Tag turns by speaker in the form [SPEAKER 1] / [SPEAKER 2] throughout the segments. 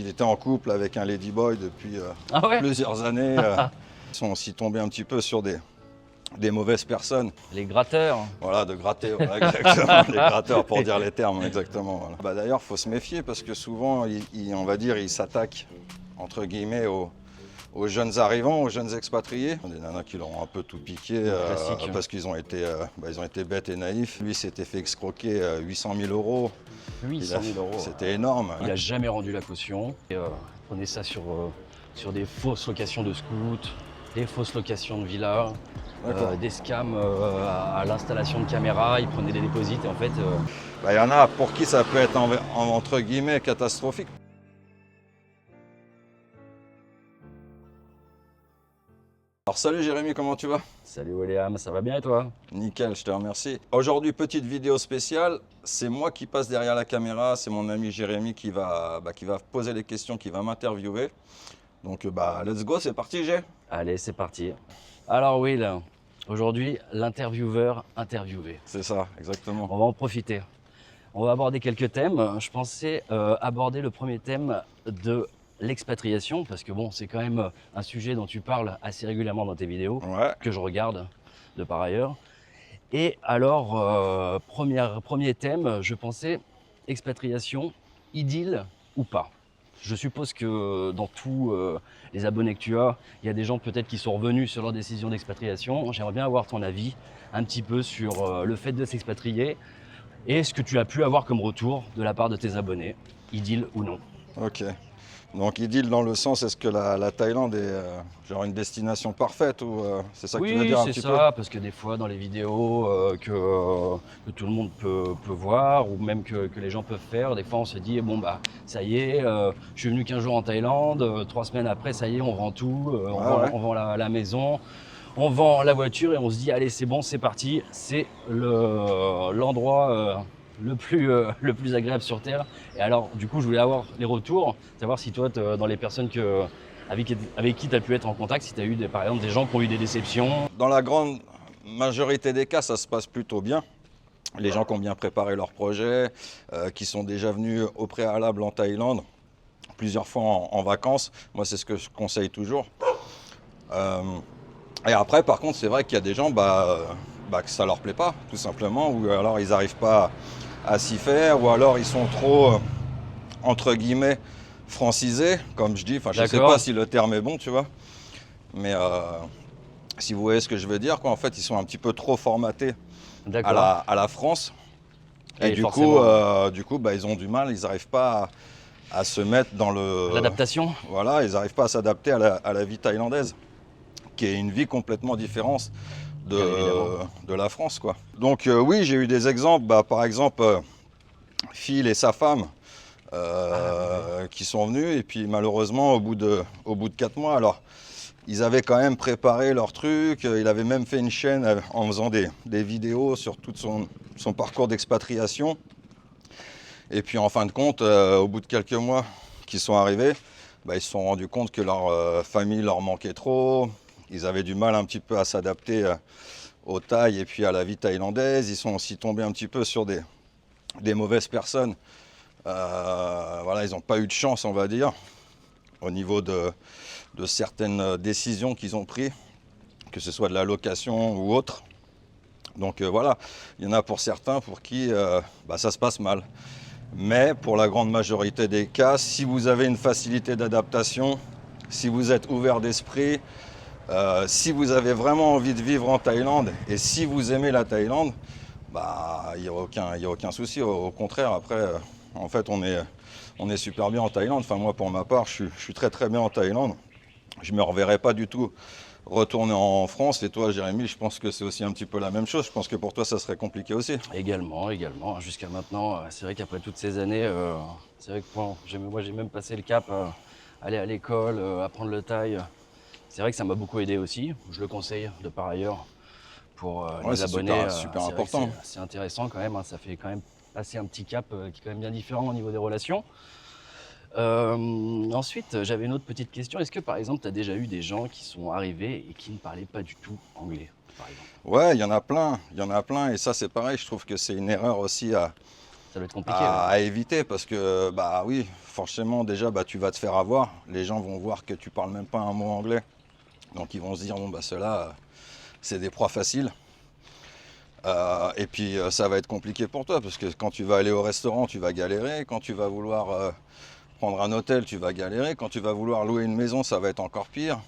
[SPEAKER 1] qu'il était en couple avec un ladyboy depuis
[SPEAKER 2] Ah ouais?
[SPEAKER 1] plusieurs années. Ils sont aussi tombés un petit peu sur des mauvaises personnes.
[SPEAKER 2] Les gratteurs.
[SPEAKER 1] Voilà, de gratter, voilà, exactement. Les gratteurs pour dire les termes, exactement. Voilà. Bah, d'ailleurs, il faut se méfier parce que souvent, on va dire, ils s'attaquent, entre guillemets, aux jeunes arrivants, aux jeunes expatriés. Des nanas qui leur ont un peu tout piqué parce qu'ils ont été bêtes et naïfs. Lui s'était fait escroquer 800 000 euros.
[SPEAKER 2] 800 000 euros.
[SPEAKER 1] C'était énorme.
[SPEAKER 2] Il n'a jamais rendu la caution. Et, prenez ça sur des fausses locations de scouts, des fausses locations de villas, des scams à l'installation de caméras. Ils prenaient des déposits et en fait...
[SPEAKER 1] Il y en a pour qui ça peut être entre guillemets catastrophique. Alors salut Jérémy, comment tu vas?
[SPEAKER 2] Salut William, ça va bien et toi?
[SPEAKER 1] Nickel, je te remercie. Aujourd'hui, petite vidéo spéciale. C'est moi qui passe derrière la caméra, c'est mon ami Jérémy qui va poser les questions, qui va m'interviewer. Donc let's go, c'est parti Gé.
[SPEAKER 2] Allez, c'est parti. Alors Will, aujourd'hui, l'intervieweur interviewé.
[SPEAKER 1] C'est ça, exactement.
[SPEAKER 2] On va en profiter. On va aborder quelques thèmes. Je pensais aborder le premier thème de l'expatriation, parce que bon, c'est quand même un sujet dont tu parles assez régulièrement dans tes vidéos,
[SPEAKER 1] Ouais.
[SPEAKER 2] que je regarde de par ailleurs. Et alors, premier thème, je pensais expatriation, idylle ou pas. Je suppose que dans tous les abonnés que tu as, il y a des gens peut-être qui sont revenus sur leur décision d'expatriation. J'aimerais bien avoir ton avis un petit peu sur le fait de s'expatrier et ce que tu as pu avoir comme retour de la part de tes abonnés, idylle ou non.
[SPEAKER 1] Ok. Donc idylle dans le sens, est-ce que la Thaïlande est genre une destination parfaite ou c'est ça que tu veux dire un petit peu?
[SPEAKER 2] Oui, c'est ça, parce que des fois dans les vidéos que tout le monde peut voir ou même que les gens peuvent faire, des fois on se dit bon bah ça y est, je suis venu 15 jours en Thaïlande, 3 semaines après ça y est, on vend tout, on vend la maison, on vend la voiture et on se dit allez c'est bon, c'est parti, c'est l'endroit le plus agréable sur Terre. Et alors, du coup, je voulais avoir les retours, savoir si toi, dans les personnes avec qui tu as pu être en contact, si tu as eu, par exemple, des gens qui ont eu des déceptions.
[SPEAKER 1] Dans la grande majorité des cas, ça se passe plutôt bien. Les gens qui ont bien préparé leur projet, qui sont déjà venus au préalable en Thaïlande, plusieurs fois en vacances. Moi, c'est ce que je conseille toujours. Et après, par contre, c'est vrai qu'il y a des gens que ça leur plaît pas, tout simplement, ou alors ils n'arrivent pas à s'y faire, ou alors ils sont trop, entre guillemets, francisés, comme je dis. Enfin, je ne sais pas si le terme est bon, tu vois. Mais si vous voyez ce que je veux dire, quoi, en fait, ils sont un petit peu trop formatés à la France. Et du coup, ils ont du mal, ils n'arrivent pas à se mettre dans
[SPEAKER 2] l'adaptation.
[SPEAKER 1] Voilà, ils n'arrivent pas à s'adapter à la vie thaïlandaise, qui est une vie complètement différente de la France, quoi. Donc oui, j'ai eu des exemples, par exemple Phil et sa femme qui sont venus et puis malheureusement au bout de 4 mois, alors ils avaient quand même préparé leur truc, il avait même fait une chaîne en faisant des vidéos sur tout son parcours d'expatriation. Et puis en fin de compte, au bout de quelques mois qu'ils sont arrivés, ils se sont rendus compte que leur famille leur manquait trop. Ils avaient du mal un petit peu à s'adapter aux Thaïs et puis à la vie thaïlandaise. Ils sont aussi tombés un petit peu sur des mauvaises personnes. Voilà, ils n'ont pas eu de chance, on va dire, au niveau de certaines décisions qu'ils ont prises, que ce soit de la location ou autre. Donc voilà, il y en a pour certains pour qui ça se passe mal. Mais pour la grande majorité des cas, si vous avez une facilité d'adaptation, si vous êtes ouvert d'esprit, si vous avez vraiment envie de vivre en Thaïlande et si vous aimez la Thaïlande, il n'y a aucun souci. Au contraire, après, en fait, on est super bien en Thaïlande. Enfin, moi, pour ma part, je suis très très bien en Thaïlande. Je ne me reverrai pas du tout retourner en France. Et toi, Jérémy, je pense que c'est aussi un petit peu la même chose. Je pense que pour toi, ça serait compliqué aussi.
[SPEAKER 2] Également. Jusqu'à maintenant, c'est vrai qu'après toutes ces années, c'est vrai que moi, j'ai même passé le cap, aller à l'école, apprendre le thaï. C'est vrai que ça m'a beaucoup aidé aussi. Je le conseille de par ailleurs pour les abonnés.
[SPEAKER 1] Super important.
[SPEAKER 2] C'est intéressant quand même. Ça fait quand même passer un petit cap qui est quand même bien différent au niveau des relations. Ensuite, j'avais une autre petite question. Est-ce que par exemple, tu as déjà eu des gens qui sont arrivés et qui ne parlaient pas du tout anglais, par exemple?
[SPEAKER 1] Ouais, il y en a plein. Et ça, c'est pareil. Je trouve que c'est une erreur aussi
[SPEAKER 2] Ça doit être compliqué. Ouais.
[SPEAKER 1] à éviter parce que, bah oui, forcément, déjà, bah, tu vas te faire avoir. Les gens vont voir que tu parles même pas un mot anglais. Donc, ils vont se dire, bon, bah, ceux-là, c'est des proies faciles. Et puis, ça va être compliqué pour toi parce que quand tu vas aller au restaurant, tu vas galérer. Quand tu vas vouloir prendre un hôtel, tu vas galérer. Quand tu vas vouloir louer une maison, ça va être encore pire.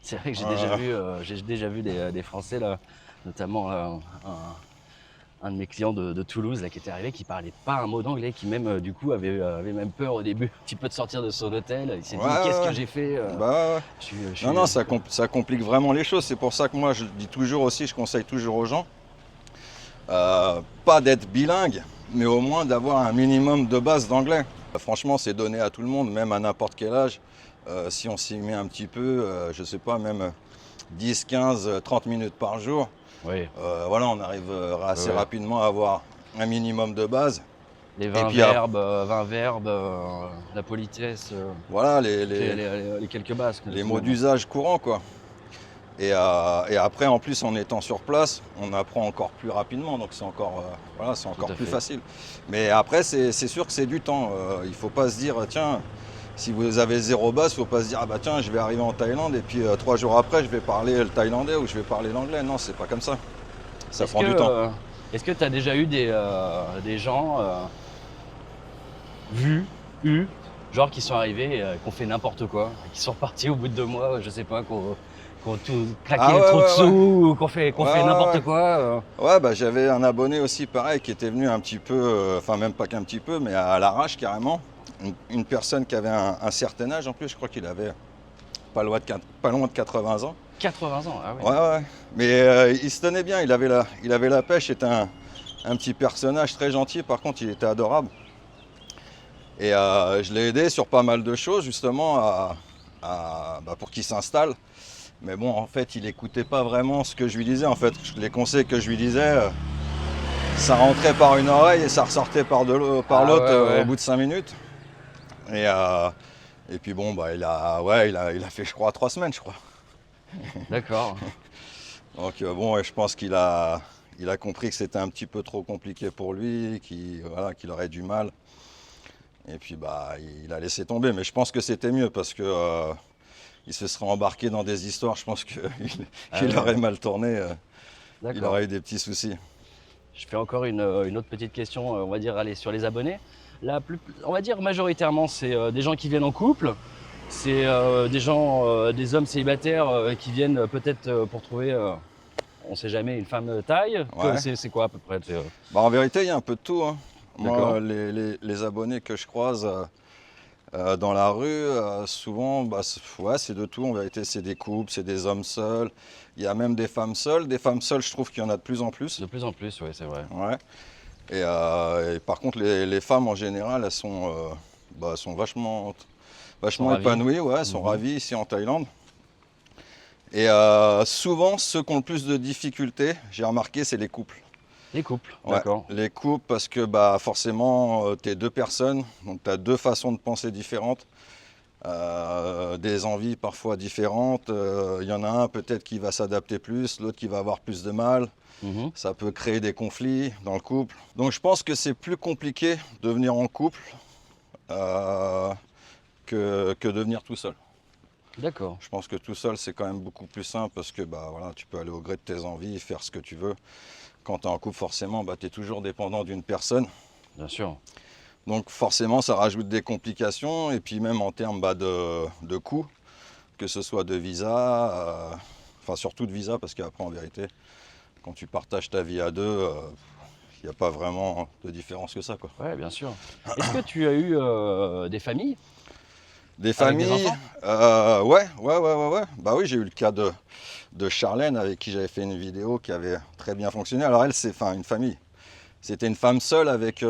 [SPEAKER 2] C'est vrai que
[SPEAKER 1] Euh,
[SPEAKER 2] j'ai déjà vu des Français là, notamment un de mes clients de Toulouse là, qui était arrivé, qui parlait pas un mot d'anglais, qui même du coup avait même peur au début un petit peu de sortir de son hôtel. Il s'est
[SPEAKER 1] ouais,
[SPEAKER 2] dit mais qu'est-ce
[SPEAKER 1] ouais,
[SPEAKER 2] que
[SPEAKER 1] ouais.
[SPEAKER 2] j'ai fait
[SPEAKER 1] Bah, ouais.
[SPEAKER 2] je
[SPEAKER 1] Non,
[SPEAKER 2] suis
[SPEAKER 1] non, ça complique vraiment les choses. C'est pour ça que moi, je dis toujours aussi, je conseille toujours aux gens, pas d'être bilingue, mais au moins d'avoir un minimum de base d'anglais. Franchement, c'est donné à tout le monde, même à n'importe quel âge. Si on s'y met un petit peu, je sais pas, même 10, 15, 30 minutes par jour,
[SPEAKER 2] Oui,
[SPEAKER 1] voilà, on arrive assez
[SPEAKER 2] ouais.
[SPEAKER 1] rapidement à avoir un minimum de base.
[SPEAKER 2] Les
[SPEAKER 1] Et
[SPEAKER 2] 20
[SPEAKER 1] puis,
[SPEAKER 2] verbes, 20 verbes, la politesse,
[SPEAKER 1] voilà,
[SPEAKER 2] les quelques bases de
[SPEAKER 1] les
[SPEAKER 2] tout
[SPEAKER 1] mots
[SPEAKER 2] même.
[SPEAKER 1] d'usage courants, quoi. Et après, en plus, en étant sur place, on apprend encore plus rapidement, donc c'est encore, voilà, c'est
[SPEAKER 2] Tout
[SPEAKER 1] encore
[SPEAKER 2] à
[SPEAKER 1] plus
[SPEAKER 2] fait.
[SPEAKER 1] facile. Mais après, c'est sûr que c'est du temps. Il ne faut pas se dire, tiens, si vous avez zéro base, il ne faut pas se dire, ah bah tiens, je vais arriver en Thaïlande et puis 3 jours après, je vais parler le thaïlandais ou je vais parler l'anglais. Non, c'est pas comme ça. Ça
[SPEAKER 2] Est-ce
[SPEAKER 1] prend
[SPEAKER 2] que
[SPEAKER 1] du temps.
[SPEAKER 2] tu as déjà eu des gens vus, eus, genre qui sont arrivés, qui ont fait n'importe quoi, qui sont repartis au bout de 2 mois, je sais pas, qui ont tout
[SPEAKER 1] Ah
[SPEAKER 2] claqué
[SPEAKER 1] ouais,
[SPEAKER 2] trop de
[SPEAKER 1] ouais, ouais.
[SPEAKER 2] sous, ou qui ont
[SPEAKER 1] Ouais,
[SPEAKER 2] fait
[SPEAKER 1] ouais,
[SPEAKER 2] n'importe
[SPEAKER 1] ouais.
[SPEAKER 2] quoi.
[SPEAKER 1] Ouais, bah j'avais un abonné aussi pareil qui était venu un petit peu, enfin même pas qu'un petit peu, mais à l'arrache carrément. Une personne qui avait un certain âge en plus, je crois qu'il avait pas loin de 80 ans.
[SPEAKER 2] 80 ans, ah
[SPEAKER 1] Ouais,
[SPEAKER 2] ouais.
[SPEAKER 1] ouais, ouais. Mais il se tenait bien, il avait la pêche, c'était un petit personnage très gentil, par contre il était adorable. Et je l'ai aidé sur pas mal de choses justement bah, pour qu'il s'installe. Mais bon, en fait, il écoutait pas vraiment ce que je lui disais. En fait, les conseils que je lui disais, ça rentrait par une oreille et ça ressortait par
[SPEAKER 2] Ah
[SPEAKER 1] l'autre
[SPEAKER 2] ouais,
[SPEAKER 1] au
[SPEAKER 2] ouais,
[SPEAKER 1] bout de 5 minutes. Et, euh, et puis bon, bah, ouais, il a fait, je crois, 3 semaines, je crois.
[SPEAKER 2] d'accord.
[SPEAKER 1] Donc bon, ouais, je pense il a compris que c'était un petit peu trop compliqué pour lui, voilà, qu'il aurait du mal. Et puis bah, il a laissé tomber. Mais je pense que c'était mieux parce que il se serait embarqué dans des histoires. Je pense qu'il
[SPEAKER 2] Ah
[SPEAKER 1] il aurait
[SPEAKER 2] ouais,
[SPEAKER 1] mal tourné. Il
[SPEAKER 2] d'accord.
[SPEAKER 1] aurait eu des petits soucis.
[SPEAKER 2] Je fais encore une autre petite question, on va dire, allez, sur les abonnés. On va dire majoritairement, c'est des gens qui viennent en couple, c'est des gens, des hommes célibataires qui viennent peut-être pour trouver, on sait jamais, une femme taille.
[SPEAKER 1] Ouais.
[SPEAKER 2] C'est quoi à peu près
[SPEAKER 1] Bah, en vérité, il y a un peu de tout, hein.
[SPEAKER 2] D'accord,
[SPEAKER 1] Moi, les abonnés que je croise dans la rue, souvent, bah, ouais, c'est de tout. En vérité, c'est des couples, c'est des hommes seuls. Il y a même des femmes seules. Des femmes seules, je trouve qu'il y en a de plus en plus.
[SPEAKER 2] de plus en plus, oui, c'est vrai.
[SPEAKER 1] Ouais. Et par contre, les femmes en général, elles sont
[SPEAKER 2] Ils sont
[SPEAKER 1] vachement
[SPEAKER 2] ravis.
[SPEAKER 1] épanouies. Ouais, elles sont
[SPEAKER 2] Mhm.
[SPEAKER 1] ravies ici en Thaïlande. Et souvent, ceux qui ont le plus de difficultés, j'ai remarqué, c'est les couples.
[SPEAKER 2] Les couples,
[SPEAKER 1] Ouais,
[SPEAKER 2] d'accord.
[SPEAKER 1] les couples, parce que bah, forcément, tu es deux personnes, donc tu as deux façons de penser différentes, des envies parfois différentes. Il y en a un peut-être qui va s'adapter plus, l'autre qui va avoir plus de mal.
[SPEAKER 2] Mhm.
[SPEAKER 1] Ça peut créer des conflits dans le couple. Donc je pense que c'est plus compliqué de venir en couple euh, que de venir tout seul.
[SPEAKER 2] D'accord,
[SPEAKER 1] Je pense que tout seul, c'est quand même beaucoup plus simple parce que bah, voilà, tu peux aller au gré de tes envies, faire ce que tu veux. Quand tu es en couple, forcément, bah, tu es toujours dépendant d'une personne.
[SPEAKER 2] bien sûr.
[SPEAKER 1] Donc forcément, ça rajoute des complications. Et puis même en termes bah, de coûts, que ce soit de visa, enfin surtout de visa, parce qu'après, en vérité, quand tu partages ta vie à deux, il n'y a pas vraiment de différence que ça, quoi.
[SPEAKER 2] Ouais, bien sûr. Est-ce que tu as eu des familles
[SPEAKER 1] Des
[SPEAKER 2] avec des
[SPEAKER 1] familles,
[SPEAKER 2] enfants?
[SPEAKER 1] ouais. Bah oui, j'ai eu le cas de Charlène avec qui j'avais fait une vidéo qui avait très bien fonctionné. Alors elle, c'est enfin une famille. C'était une femme seule qui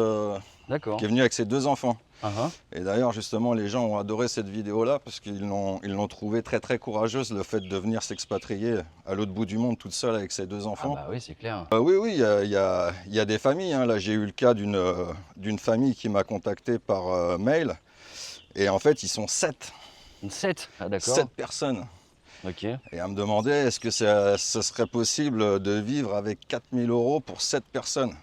[SPEAKER 2] D'accord.
[SPEAKER 1] est venue avec ses 2 enfants.
[SPEAKER 2] Uhum.
[SPEAKER 1] Et d'ailleurs, justement, les gens ont adoré cette vidéo-là parce ils l'ont trouvée très très courageuse, le fait de venir s'expatrier à l'autre bout du monde toute seule avec ses deux
[SPEAKER 2] Ah
[SPEAKER 1] enfants.
[SPEAKER 2] bah oui, c'est clair.
[SPEAKER 1] Oui, oui, il y a des familles, hein. Là, j'ai eu le cas d'une famille qui m'a contacté par mail. Et en fait, ils sont 7,
[SPEAKER 2] Une 7. Ah d'accord.
[SPEAKER 1] 7 personnes.
[SPEAKER 2] Ok.
[SPEAKER 1] Et elle me demandait est-ce que ce serait possible de vivre avec 4 000 € pour 7 personnes.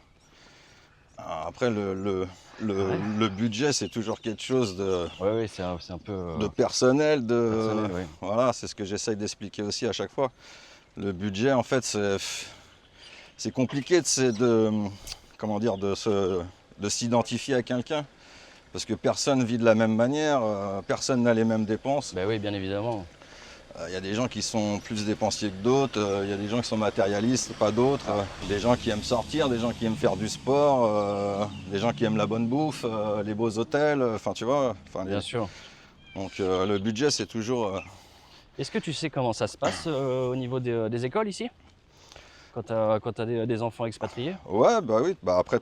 [SPEAKER 1] Après,
[SPEAKER 2] Ouais.
[SPEAKER 1] le budget, c'est toujours quelque chose
[SPEAKER 2] Ouais, c'est un peu
[SPEAKER 1] de personnel.
[SPEAKER 2] personnel, oui.
[SPEAKER 1] Voilà, c'est ce que j'essaye d'expliquer aussi à chaque fois. Le budget, en fait, c'est compliqué comment dire, de s'identifier à quelqu'un. Parce que personne vit de la même manière, personne n'a les mêmes dépenses.
[SPEAKER 2] Ben oui, bien évidemment.
[SPEAKER 1] Il y a des gens qui sont plus dépensiers que d'autres, il y a des gens qui sont matérialistes, pas d'autres, des gens qui aiment sortir, des gens qui aiment faire du sport, des gens qui aiment la bonne bouffe, les beaux hôtels, enfin tu vois.
[SPEAKER 2] Bien sûr.
[SPEAKER 1] Donc le budget c'est toujours...
[SPEAKER 2] Est-ce que tu sais comment ça se passe au niveau des écoles ici? Quand tu as des enfants expatriés?
[SPEAKER 1] Ouais, bah oui, bah après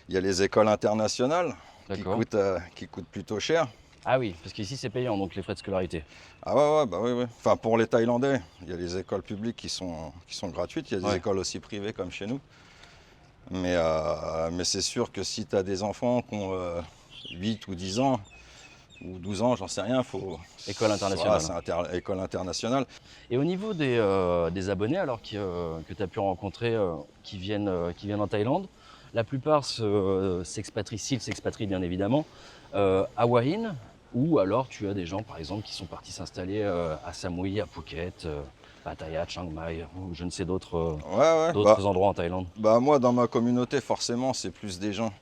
[SPEAKER 1] il y a les écoles internationales
[SPEAKER 2] D'accord.
[SPEAKER 1] qui coûtent plutôt cher.
[SPEAKER 2] Ah oui, parce qu'ici c'est payant, donc les frais de scolarité.
[SPEAKER 1] Ah ouais, ouais, bah oui, oui. Enfin pour les Thaïlandais, il y a les écoles publiques qui sont gratuites, il y a des
[SPEAKER 2] Ouais.
[SPEAKER 1] écoles aussi privées comme chez nous. Mais c'est sûr que si tu as des enfants qui ont 8 ou 10 ans, ou 12 ans, j'en sais rien,
[SPEAKER 2] École
[SPEAKER 1] voilà,
[SPEAKER 2] internationale.
[SPEAKER 1] c'est école internationale.
[SPEAKER 2] Et au niveau des abonnés alors que tu as pu rencontrer qui viennent en Thaïlande, la plupart s'expatrient, s'ils s'expatrient bien évidemment, à Hua Hin, ou alors tu as des gens par exemple qui sont partis s'installer à Samui, à Phuket, Pattaya, Chiang Mai, ou je ne sais
[SPEAKER 1] Ouais, ouais,
[SPEAKER 2] d'autres endroits en Thaïlande.
[SPEAKER 1] bah moi dans ma communauté, forcément, c'est plus des gens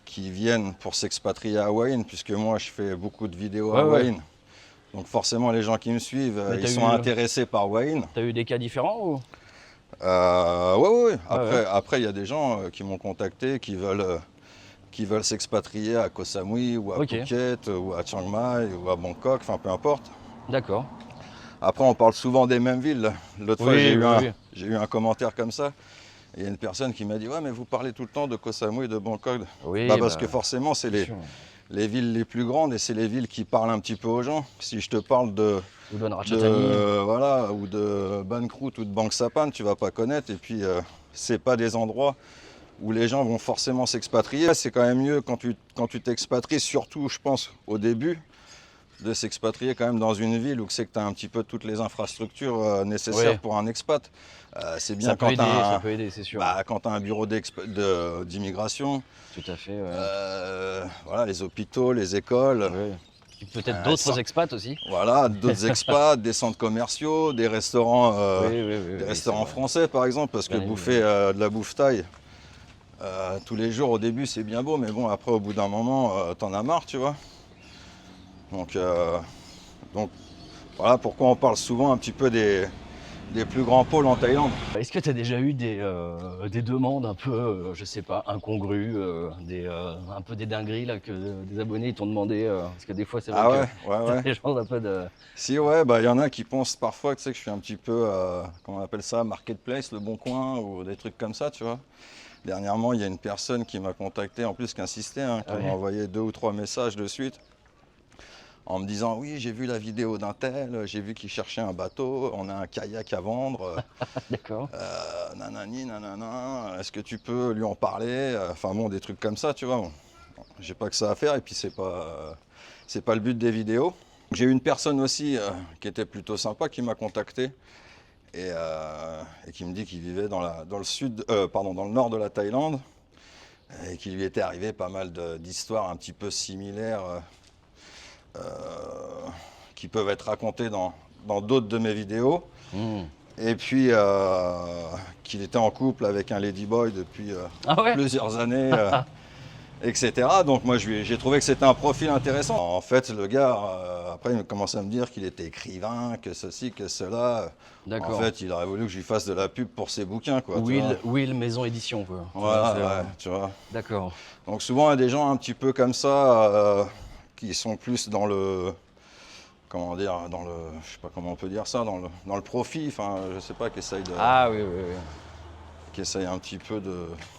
[SPEAKER 1] qui viennent pour s'expatrier à Hawaï, puisque moi je fais beaucoup de vidéos à
[SPEAKER 2] Ouais, ouais.
[SPEAKER 1] Hawaï. Donc forcément, les gens qui me suivent,
[SPEAKER 2] Mais
[SPEAKER 1] ils sont intéressés par Hawaï.
[SPEAKER 2] t'as eu des cas différents ou?
[SPEAKER 1] Ouais, ouais, ouais.
[SPEAKER 2] Ouais, ouais.
[SPEAKER 1] Après, il y a des gens qui m'ont contacté, qui veulent s'expatrier à Koh Samui ou à
[SPEAKER 2] Ok,
[SPEAKER 1] Phuket ou à Chiang Mai ou à Bangkok, enfin peu importe.
[SPEAKER 2] d'accord.
[SPEAKER 1] Après, on parle souvent des mêmes villes. L'autre fois,
[SPEAKER 2] Oui, oui, oui.
[SPEAKER 1] j'ai eu un commentaire comme ça. Et il y a une personne qui m'a dit, ouais, mais vous parlez tout le temps de Koh Samui et de Bangkok. Bah,
[SPEAKER 2] Oui,
[SPEAKER 1] parce que
[SPEAKER 2] bah,
[SPEAKER 1] forcément, c'est
[SPEAKER 2] bien sûr.
[SPEAKER 1] les villes les plus grandes et c'est les villes qui parlent un petit peu aux gens. Si je te parle
[SPEAKER 2] Udon Ratchathani.
[SPEAKER 1] voilà, ou de Bangkrut ou de Bangsapan, tu vas pas connaître. Et puis, c'est pas des endroits où les gens vont forcément s'expatrier. C'est quand même mieux quand tu t'expatries, surtout, je pense, au début, de s'expatrier quand même dans une ville où c'est que tu as un petit peu toutes les infrastructures nécessaires
[SPEAKER 2] Ouais,
[SPEAKER 1] pour un expat. C'est bien quand tu
[SPEAKER 2] ça
[SPEAKER 1] as,
[SPEAKER 2] peut aider, c'est sûr.
[SPEAKER 1] quand tu un bureau d'immigration,
[SPEAKER 2] Tout à fait, ouais.
[SPEAKER 1] voilà, les hôpitaux, les écoles,
[SPEAKER 2] Ouais. Et peut-être
[SPEAKER 1] ça-
[SPEAKER 2] d'autres expats aussi.
[SPEAKER 1] voilà, d'autres expats, des centres commerciaux,
[SPEAKER 2] Oui, oui, oui,
[SPEAKER 1] des
[SPEAKER 2] oui, c'est
[SPEAKER 1] restaurants
[SPEAKER 2] vrai.
[SPEAKER 1] français par exemple, parce que
[SPEAKER 2] Bien
[SPEAKER 1] bouffer
[SPEAKER 2] évidemment.
[SPEAKER 1] de la bouffe thaï tous les jours au début c'est bien beau, mais bon après au bout d'un moment t'en as marre, tu vois. Donc, donc voilà pourquoi on parle souvent un petit peu des plus grands pôles en Thaïlande.
[SPEAKER 2] Est-ce que tu as déjà eu des demandes un peu, je sais pas, incongrues, un peu des dingueries là, que des abonnés ils t'ont demandé parce que des fois c'est vrai
[SPEAKER 1] Ah
[SPEAKER 2] que
[SPEAKER 1] ouais, ouais,
[SPEAKER 2] t'as
[SPEAKER 1] ouais.
[SPEAKER 2] des gens un peu de.
[SPEAKER 1] Si ouais, bah il y en a qui pensent parfois que, tu sais, que je suis un petit peu, comment on appelle ça, marketplace, le bon coin ou des trucs comme ça, tu vois. Dernièrement, il y a une personne qui m'a contacté, en plus qui insistait, hein, qui
[SPEAKER 2] Ah
[SPEAKER 1] m'a
[SPEAKER 2] ouais,
[SPEAKER 1] envoyé 2 ou 3 messages de suite en me disant oui, j'ai vu la vidéo d'un tel, j'ai vu qu'il cherchait un bateau, on a un kayak à vendre,
[SPEAKER 2] d'accord.
[SPEAKER 1] nanani, nanana, est-ce que tu peux lui en parler? Enfin bon, des trucs comme ça, tu vois. Bon, j'ai pas que ça à faire et puis c'est pas le but des vidéos. J'ai eu une personne aussi qui était plutôt sympa qui m'a contacté et qui me dit qu'il vivait dans le sud, pardon, dans le nord de la Thaïlande et qu'il lui était arrivé pas mal d'histoires un petit peu similaires euh, qui peuvent être racontées dans d'autres de mes vidéos.
[SPEAKER 2] Hmm.
[SPEAKER 1] Et puis qu'il était en couple avec un ladyboy depuis
[SPEAKER 2] Ah ouais.
[SPEAKER 1] plusieurs années. Etc. Donc moi j'ai trouvé que c'était un profil intéressant. En fait le gars, après il commençait à me dire qu'il était écrivain, que ceci, que cela. En
[SPEAKER 2] D'accord.
[SPEAKER 1] fait il aurait voulu que je lui fasse de la pub pour ses bouquins, quoi. Tu vois.
[SPEAKER 2] Will Maison Édition quoi. Tu vois,
[SPEAKER 1] Voilà, ouais, tu vois.
[SPEAKER 2] D'accord.
[SPEAKER 1] Donc souvent il y a des gens un petit peu comme ça qui sont plus dans le, comment dire, je sais pas comment on peut dire ça, dans le profit, enfin je sais pas,
[SPEAKER 2] Ah oui, oui, oui.
[SPEAKER 1] qui essayent un petit peu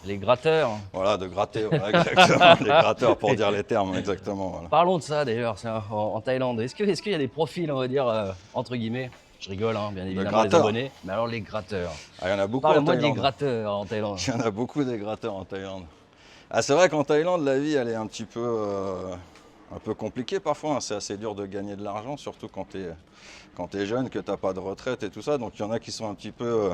[SPEAKER 2] Les gratteurs.
[SPEAKER 1] voilà, de gratter, voilà, exactement, les gratteurs pour dire les termes, exactement. Voilà.
[SPEAKER 2] Parlons de ça d'ailleurs, en Thaïlande. Est-ce qu'il y a des profils, on va dire, entre guillemets, je rigole, hein, bien
[SPEAKER 1] De
[SPEAKER 2] évidemment, les
[SPEAKER 1] gratteurs.
[SPEAKER 2] abonnés, mais alors les gratteurs.
[SPEAKER 1] Ah, il y en a beaucoup en
[SPEAKER 2] Parle-moi des
[SPEAKER 1] Thaïlande.
[SPEAKER 2] gratteurs en Thaïlande.
[SPEAKER 1] Il y en a beaucoup des gratteurs en Thaïlande. Ah, c'est vrai qu'en Thaïlande, la vie, elle est un peu compliquée parfois, hein. C'est assez dur de gagner de l'argent, surtout quand t'es jeune, que t'as pas de retraite et tout ça. Donc il y en a qui sont un petit peu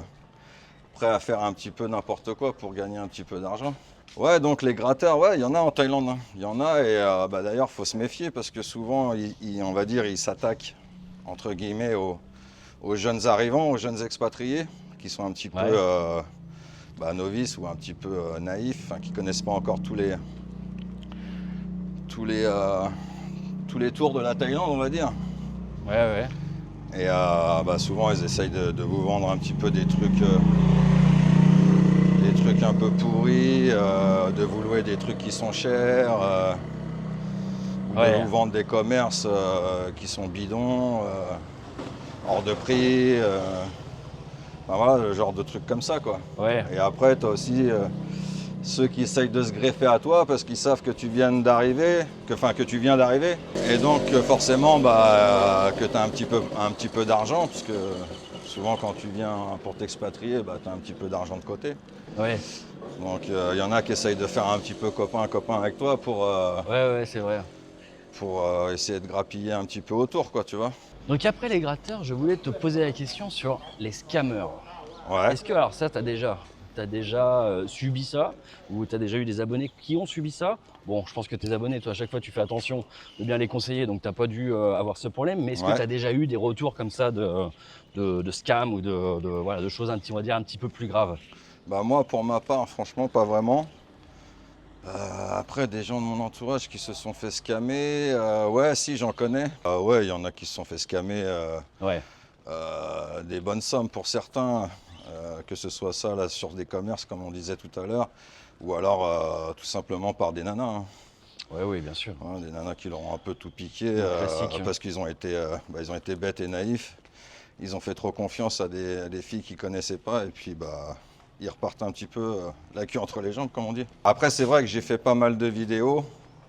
[SPEAKER 1] prêts à faire un petit peu n'importe quoi pour gagner un petit peu d'argent. Ouais, donc les gratteurs, ouais, il y en a en Thaïlande, hein. Il y en a et d'ailleurs, faut se méfier parce que souvent, on va dire, ils s'attaquent entre guillemets aux jeunes arrivants, aux jeunes expatriés qui sont un petit peu
[SPEAKER 2] Ouais,
[SPEAKER 1] novices ou un petit peu naïfs, qui connaissent pas encore tous les, euh, tous les tours de la Thaïlande, on va dire.
[SPEAKER 2] ouais, ouais.
[SPEAKER 1] Et souvent, ils essayent de vous vendre un petit peu des trucs un peu pourris, de vous louer des trucs qui sont chers, ou de
[SPEAKER 2] Ouais,
[SPEAKER 1] vous vendre des commerces qui sont bidons, hors de prix. Voilà, le genre de trucs comme ça, quoi.
[SPEAKER 2] ouais,
[SPEAKER 1] Et après, tu as aussi ceux qui essayent de se greffer à toi parce qu'ils savent que tu viens d'arriver, que tu viens d'arriver. Et donc, forcément, que tu as un petit peu d'argent, parce que souvent, quand tu viens pour t'expatrier, tu as un petit peu d'argent de côté.
[SPEAKER 2] ouais,
[SPEAKER 1] Donc, il y en a qui essayent de faire un petit peu copain avec toi
[SPEAKER 2] ouais, ouais, c'est vrai.
[SPEAKER 1] pour essayer de grappiller un petit peu autour, quoi, tu vois.
[SPEAKER 2] Donc après les gratteurs, je voulais te poser la question sur les scammers.
[SPEAKER 1] Ouais.
[SPEAKER 2] Est-ce que, alors ça, t'as déjà subi ça, ou t'as déjà eu des abonnés qui ont subi ça? Bon, je pense que tes abonnés, toi, à chaque fois, tu fais attention de bien les conseiller, donc t'as pas dû avoir ce problème. Mais est-ce que
[SPEAKER 1] Ouais.
[SPEAKER 2] tu as déjà eu des retours comme ça de scam ou voilà, de choses on va dire un petit peu plus graves?
[SPEAKER 1] Moi, pour ma part, franchement, pas vraiment. Après, des gens de mon entourage qui se sont fait scammer, ouais, si, j'en connais. Ouais, il y en a qui se sont fait scammer
[SPEAKER 2] Ouais,
[SPEAKER 1] des bonnes sommes pour certains, que ce soit ça là, sur des commerces, comme on disait tout à l'heure, ou alors tout simplement par des nanas, hein.
[SPEAKER 2] ouais, oui, bien sûr.
[SPEAKER 1] Des nanas qui leur ont un peu tout piqué
[SPEAKER 2] Classique.
[SPEAKER 1] parce qu'ils ils ont été bêtes et naïfs. Ils ont fait trop confiance à des filles qu'ils connaissaient pas et puis ils repartent un petit peu la queue entre les jambes, comme on dit. Après, c'est vrai que j'ai fait pas mal de vidéos.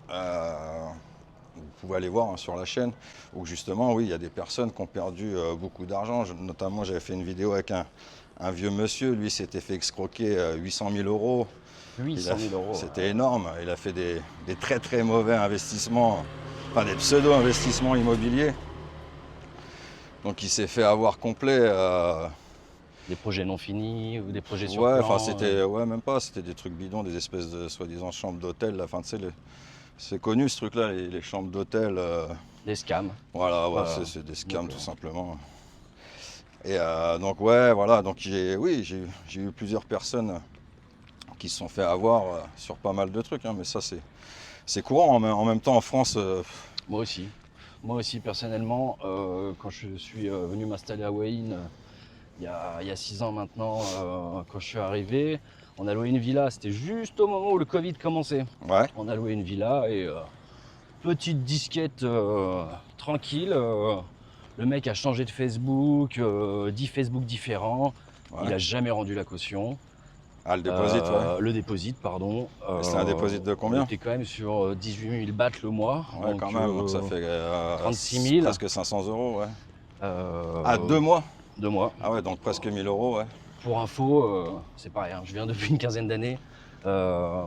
[SPEAKER 1] Vous pouvez aller voir, hein, sur la chaîne, où justement, oui, il y a des personnes qui ont perdu beaucoup d'argent. Notamment, j'avais fait une vidéo avec un vieux monsieur. Lui s'était fait escroquer 800 000 euros.
[SPEAKER 2] 800 000 euros.
[SPEAKER 1] C'était énorme. Il a fait des très très mauvais investissements, enfin des pseudo-investissements immobiliers. Donc il s'est fait avoir complet.
[SPEAKER 2] Des projets non finis ou des projets sur
[SPEAKER 1] Ouais,
[SPEAKER 2] plan.
[SPEAKER 1] même pas, c'était des trucs bidons, des espèces de soi-disant chambres d'hôtel. Là. Enfin, tu sais, c'est connu ce truc-là, les chambres d'hôtel.
[SPEAKER 2] Des scams.
[SPEAKER 1] Voilà, ouais,
[SPEAKER 2] Voilà.
[SPEAKER 1] c'est des scams
[SPEAKER 2] Donc,
[SPEAKER 1] tout simplement. Et donc ouais, voilà, donc j'ai eu plusieurs personnes qui se sont fait avoir sur pas mal de trucs, hein, mais ça c'est courant. En même temps, en France,
[SPEAKER 2] Moi aussi. Moi aussi, personnellement, quand je suis venu m'installer à Wayne, il y a 6 ans maintenant, quand je suis arrivé, on a loué une villa. C'était juste au moment où le Covid commençait.
[SPEAKER 1] ouais,
[SPEAKER 2] On a loué une villa et petite disquette tranquille. Le mec a changé de Facebook, 10 Facebook différents. Il
[SPEAKER 1] ouais.
[SPEAKER 2] n'a jamais rendu la caution.
[SPEAKER 1] Ah, le déposit, ouais.
[SPEAKER 2] Le déposit, pardon.
[SPEAKER 1] Et c'est un déposit de
[SPEAKER 2] On
[SPEAKER 1] combien?
[SPEAKER 2] était quand même sur 18 000 bahts le mois.
[SPEAKER 1] Ouais,
[SPEAKER 2] Donc,
[SPEAKER 1] quand même, donc ça fait
[SPEAKER 2] 36 000.
[SPEAKER 1] presque 500 euros, ouais.
[SPEAKER 2] euh,
[SPEAKER 1] Ah, 2 mois?
[SPEAKER 2] 2 mois.
[SPEAKER 1] Ah ouais, donc presque 1000 euros, ouais.
[SPEAKER 2] Pour info, c'est pareil, hein, je viens depuis une quinzaine d'années. Euh,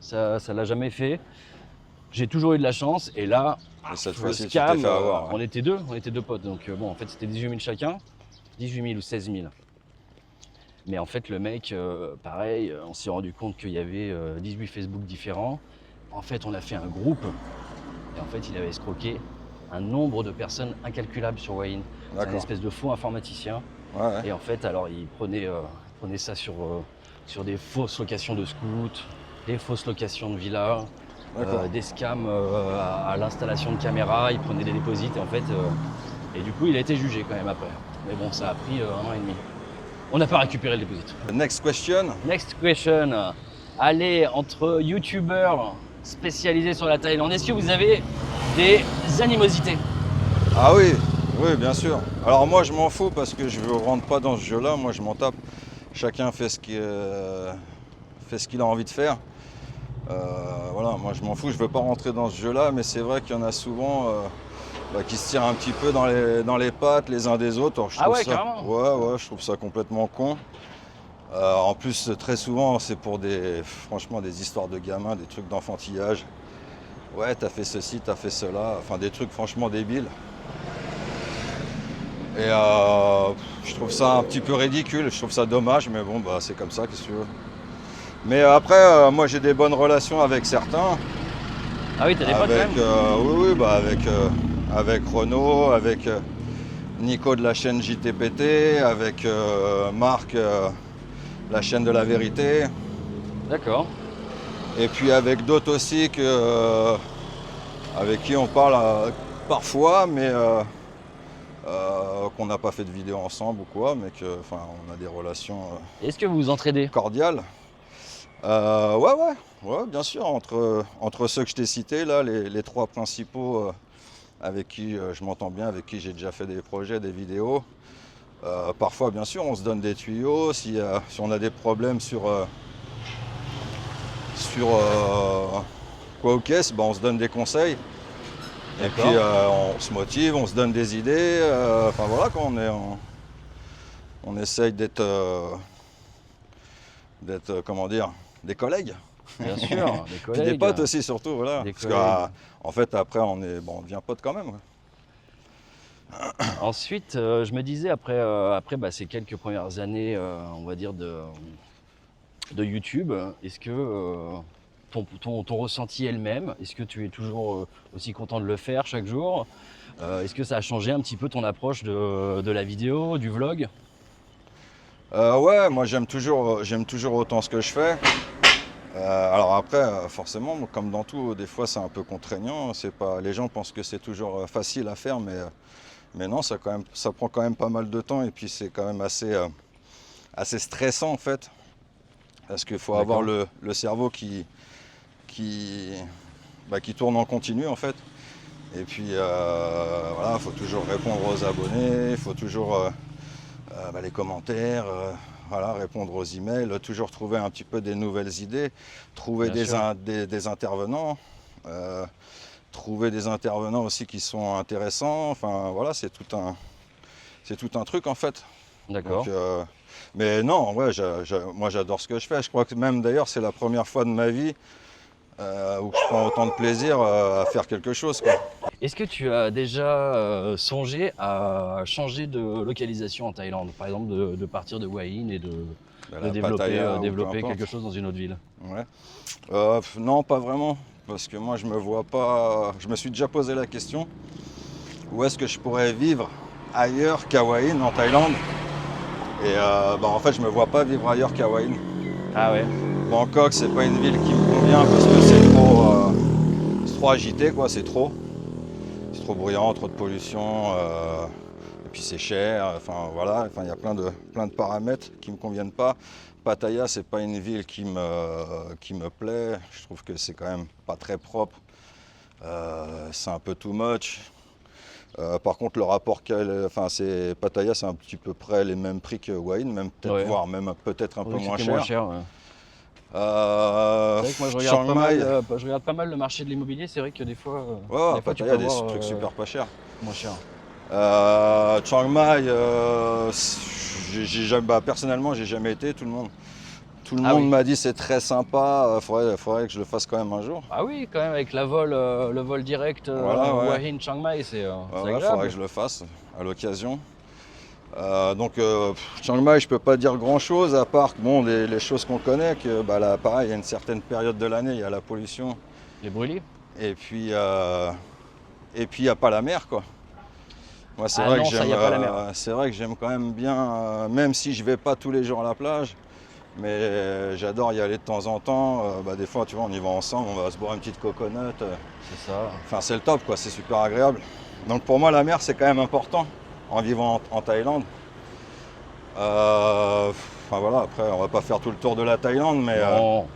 [SPEAKER 2] ça l'a jamais fait. J'ai toujours eu de la chance. Et là,
[SPEAKER 1] Et cette
[SPEAKER 2] le
[SPEAKER 1] fois-ci, tu t'es
[SPEAKER 2] scam,
[SPEAKER 1] fait avoir, ouais.
[SPEAKER 2] on était deux potes. Donc bon, en fait, c'était 18 000 chacun. 18 000 ou 16 000. Mais en fait, le mec, pareil, on s'est rendu compte qu'il y avait 18 Facebook différents. En fait, on a fait un groupe. Et en fait, il avait escroqué un nombre de personnes incalculable sur Wayne. C'est un
[SPEAKER 1] D'accord.
[SPEAKER 2] espèce de faux informaticien.
[SPEAKER 1] Ouais, ouais.
[SPEAKER 2] Et en fait, alors, il prenait ça sur des fausses locations de scouts, des fausses locations de villas,
[SPEAKER 1] D'accord.
[SPEAKER 2] des scams à l'installation de caméras. Il prenait des déposits. Et en fait, et du coup, il a été jugé quand même après. Mais bon, ça a pris 1 an et demi. On n'a pas récupéré le déposit.
[SPEAKER 1] Next question.
[SPEAKER 2] Next question. Allez, entre youtubeurs spécialisés sur la Thaïlande, est-ce que vous avez des animosités?
[SPEAKER 1] Ah oui, oui, bien sûr. Alors moi, je m'en fous parce que je ne rentre pas dans ce jeu-là. Moi, je m'en tape. Chacun fait ce qu'il a envie de faire. Voilà, moi, je m'en fous. Je ne veux pas rentrer dans ce jeu-là, mais c'est vrai qu'il y en a souvent qui se tirent un petit peu dans les pattes les uns des autres. Alors, je
[SPEAKER 2] Ah
[SPEAKER 1] trouve
[SPEAKER 2] ouais,
[SPEAKER 1] ça,
[SPEAKER 2] carrément.
[SPEAKER 1] ouais, je trouve ça complètement con. En plus, très souvent, c'est pour franchement, des histoires de gamins, des trucs d'enfantillage. Ouais, t'as fait ceci, t'as fait cela. Enfin, des trucs franchement débiles. Et je trouve ça un petit peu ridicule. Je trouve ça dommage, mais bon, c'est comme ça, qu'est-ce que tu veux. Mais après, moi j'ai des bonnes relations avec certains.
[SPEAKER 2] Ah oui, t'as des potes quand
[SPEAKER 1] Avec,
[SPEAKER 2] même?
[SPEAKER 1] oui, bah avec Renaud, avec Nico de la chaîne JTPT, avec Marc, la chaîne de la vérité.
[SPEAKER 2] D'accord.
[SPEAKER 1] Et puis avec d'autres aussi avec qui on parle parfois, mais qu'on n'a pas fait de vidéo ensemble ou quoi, mais on a des relations
[SPEAKER 2] Est-ce que vous vous entraidez?
[SPEAKER 1] cordiales. Ouais, bien sûr, entre ceux que je t'ai cités, là, les trois principaux avec qui je m'entends bien, avec qui j'ai déjà fait des projets, des vidéos. Parfois, bien sûr, on se donne des tuyaux. Si on a des problèmes sur quoi aux caisses, on se donne des conseils. Et puis
[SPEAKER 2] D'accord.
[SPEAKER 1] on se motive, on se donne des idées. Enfin voilà, quand on essaye d'être, comment dire, des collègues.
[SPEAKER 2] Bien sûr, des
[SPEAKER 1] Puis des
[SPEAKER 2] collègues.
[SPEAKER 1] potes aussi surtout, voilà.
[SPEAKER 2] Des
[SPEAKER 1] Parce
[SPEAKER 2] collègues.
[SPEAKER 1] qu'en fait après on devient potes quand même. Ouais.
[SPEAKER 2] Ensuite, je me disais après bah, ces quelques premières années, on va dire de YouTube, est-ce que ton ressenti est le même? Est-ce que tu es toujours aussi content de le faire chaque jour? Est-ce que ça a changé un petit peu ton approche de la vidéo, du vlog?
[SPEAKER 1] Ouais, moi j'aime toujours autant ce que je fais. Alors après, forcément, comme dans tout, des fois c'est un peu contraignant. Les gens pensent que c'est toujours facile à faire, mais non, ça prend quand même pas mal de temps et puis c'est quand même assez stressant en fait, parce qu'il faut avoir
[SPEAKER 2] D'accord.
[SPEAKER 1] le cerveau qui, qui tourne en continu en fait. Et puis voilà, il faut toujours répondre aux abonnés, il faut toujours les commentaires, voilà, répondre aux emails, toujours trouver un petit peu des nouvelles idées, trouver
[SPEAKER 2] Bien sûr.
[SPEAKER 1] des intervenants, trouver des intervenants aussi qui sont intéressants. Enfin voilà, c'est tout un truc en fait. Donc,
[SPEAKER 2] D'accord.
[SPEAKER 1] mais non, ouais, moi j'adore ce que je fais. Je crois que même d'ailleurs c'est la première fois de ma vie où je prends autant de plaisir à faire quelque chose, quoi.
[SPEAKER 2] Est-ce que tu as déjà songé à changer de localisation en Thaïlande? Par exemple, de partir de Hua Hin et de
[SPEAKER 1] La Pattaya ou peu
[SPEAKER 2] développer
[SPEAKER 1] importe.
[SPEAKER 2] quelque chose dans une autre ville?
[SPEAKER 1] Ouais. Non, pas vraiment. Parce que moi je me vois pas. Je me suis déjà posé la question, où est-ce que je pourrais vivre ailleurs qu'à Hua Hin en Thaïlande? Et en fait je me vois pas vivre ailleurs qu'à Hua Hin.
[SPEAKER 2] Ah ouais,
[SPEAKER 1] Bangkok c'est pas une ville qui me convient parce que c'est trop agité quoi, c'est trop. C'est trop bruyant, trop de pollution, et puis c'est cher, enfin voilà, il y a plein de paramètres qui ne me conviennent pas. Pattaya, c'est pas une ville qui me plaît, je trouve que c'est quand même pas très propre, c'est un peu too much. Par contre, le rapport Pattaya, c'est un petit peu près les mêmes prix que Hua Hin, même peut-être,
[SPEAKER 2] ouais.
[SPEAKER 1] voire même peut-être un peu
[SPEAKER 2] Pourvu que
[SPEAKER 1] moins
[SPEAKER 2] c'était moins
[SPEAKER 1] cher.
[SPEAKER 2] cher. Ouais. C'est vrai que moi
[SPEAKER 1] Chiang Mai,
[SPEAKER 2] je regarde pas mal le marché de l'immobilier. C'est vrai que
[SPEAKER 1] ouais,
[SPEAKER 2] des fois tu
[SPEAKER 1] Pattaya,
[SPEAKER 2] peux
[SPEAKER 1] il y a
[SPEAKER 2] avoir
[SPEAKER 1] des trucs super pas chers.
[SPEAKER 2] moins cher.
[SPEAKER 1] Chiang Mai, personnellement, j'ai jamais été. Tout le
[SPEAKER 2] Ah
[SPEAKER 1] monde
[SPEAKER 2] oui.
[SPEAKER 1] m'a dit c'est très sympa. Faudrait que je le fasse quand même un jour.
[SPEAKER 2] Ah oui, quand même avec le vol direct
[SPEAKER 1] Voilà,
[SPEAKER 2] Hua
[SPEAKER 1] ouais.
[SPEAKER 2] Hin Chiang Mai, c'est
[SPEAKER 1] Ouais, faudrait
[SPEAKER 2] agréable.
[SPEAKER 1] que je le fasse à l'occasion. Chiang Mai, je peux pas dire grand chose à part que, bon, les choses qu'on connaît, que là, pareil, il y a une certaine période de l'année, il y a la pollution,
[SPEAKER 2] Les brûlis?
[SPEAKER 1] et puis il n'y a pas la mer, quoi. Moi,
[SPEAKER 2] Ah non, ça y a pas la mer.
[SPEAKER 1] c'est vrai que j'aime quand même bien, même si je vais pas tous les jours à la plage, mais j'adore y aller de temps en temps. Des fois, tu vois, on y va ensemble, on va se boire une petite coconut.
[SPEAKER 2] C'est ça.
[SPEAKER 1] Enfin, c'est le top, quoi. C'est super agréable. Donc pour moi, la mer, c'est quand même important en vivant en Thaïlande. Voilà, après, on va pas faire tout le tour de la Thaïlande,
[SPEAKER 2] Non,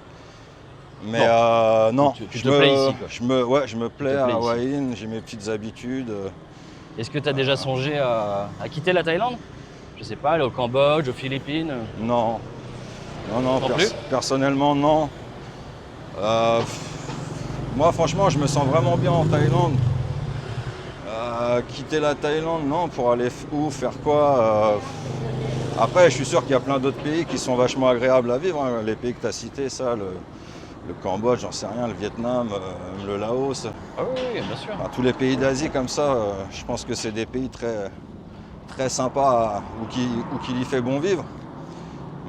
[SPEAKER 1] non,
[SPEAKER 2] tu te plais ici, quoi.
[SPEAKER 1] ouais, je me
[SPEAKER 2] Tu te
[SPEAKER 1] plais
[SPEAKER 2] plais
[SPEAKER 1] à Hua
[SPEAKER 2] ici.
[SPEAKER 1] Hin, j'ai mes petites habitudes.
[SPEAKER 2] Est-ce que tu as déjà songé à quitter la Thaïlande? Je sais pas, aller au Cambodge, aux Philippines?
[SPEAKER 1] Non, non,
[SPEAKER 2] Non plus?
[SPEAKER 1] personnellement, non. Euh, Moi, franchement, je me sens vraiment bien en Thaïlande. Quitter la Thaïlande, non, pour aller où, faire quoi Après, je suis sûr qu'il y a plein d'autres pays qui sont vachement agréables à vivre, hein. Les pays que tu as cités, le Cambodge, j'en sais rien, le Vietnam, le Laos.
[SPEAKER 2] Ah oui, oui, bien sûr.
[SPEAKER 1] Enfin, tous les pays d'Asie comme ça, je pense que c'est des pays très, très sympas où qu'il y fait bon vivre.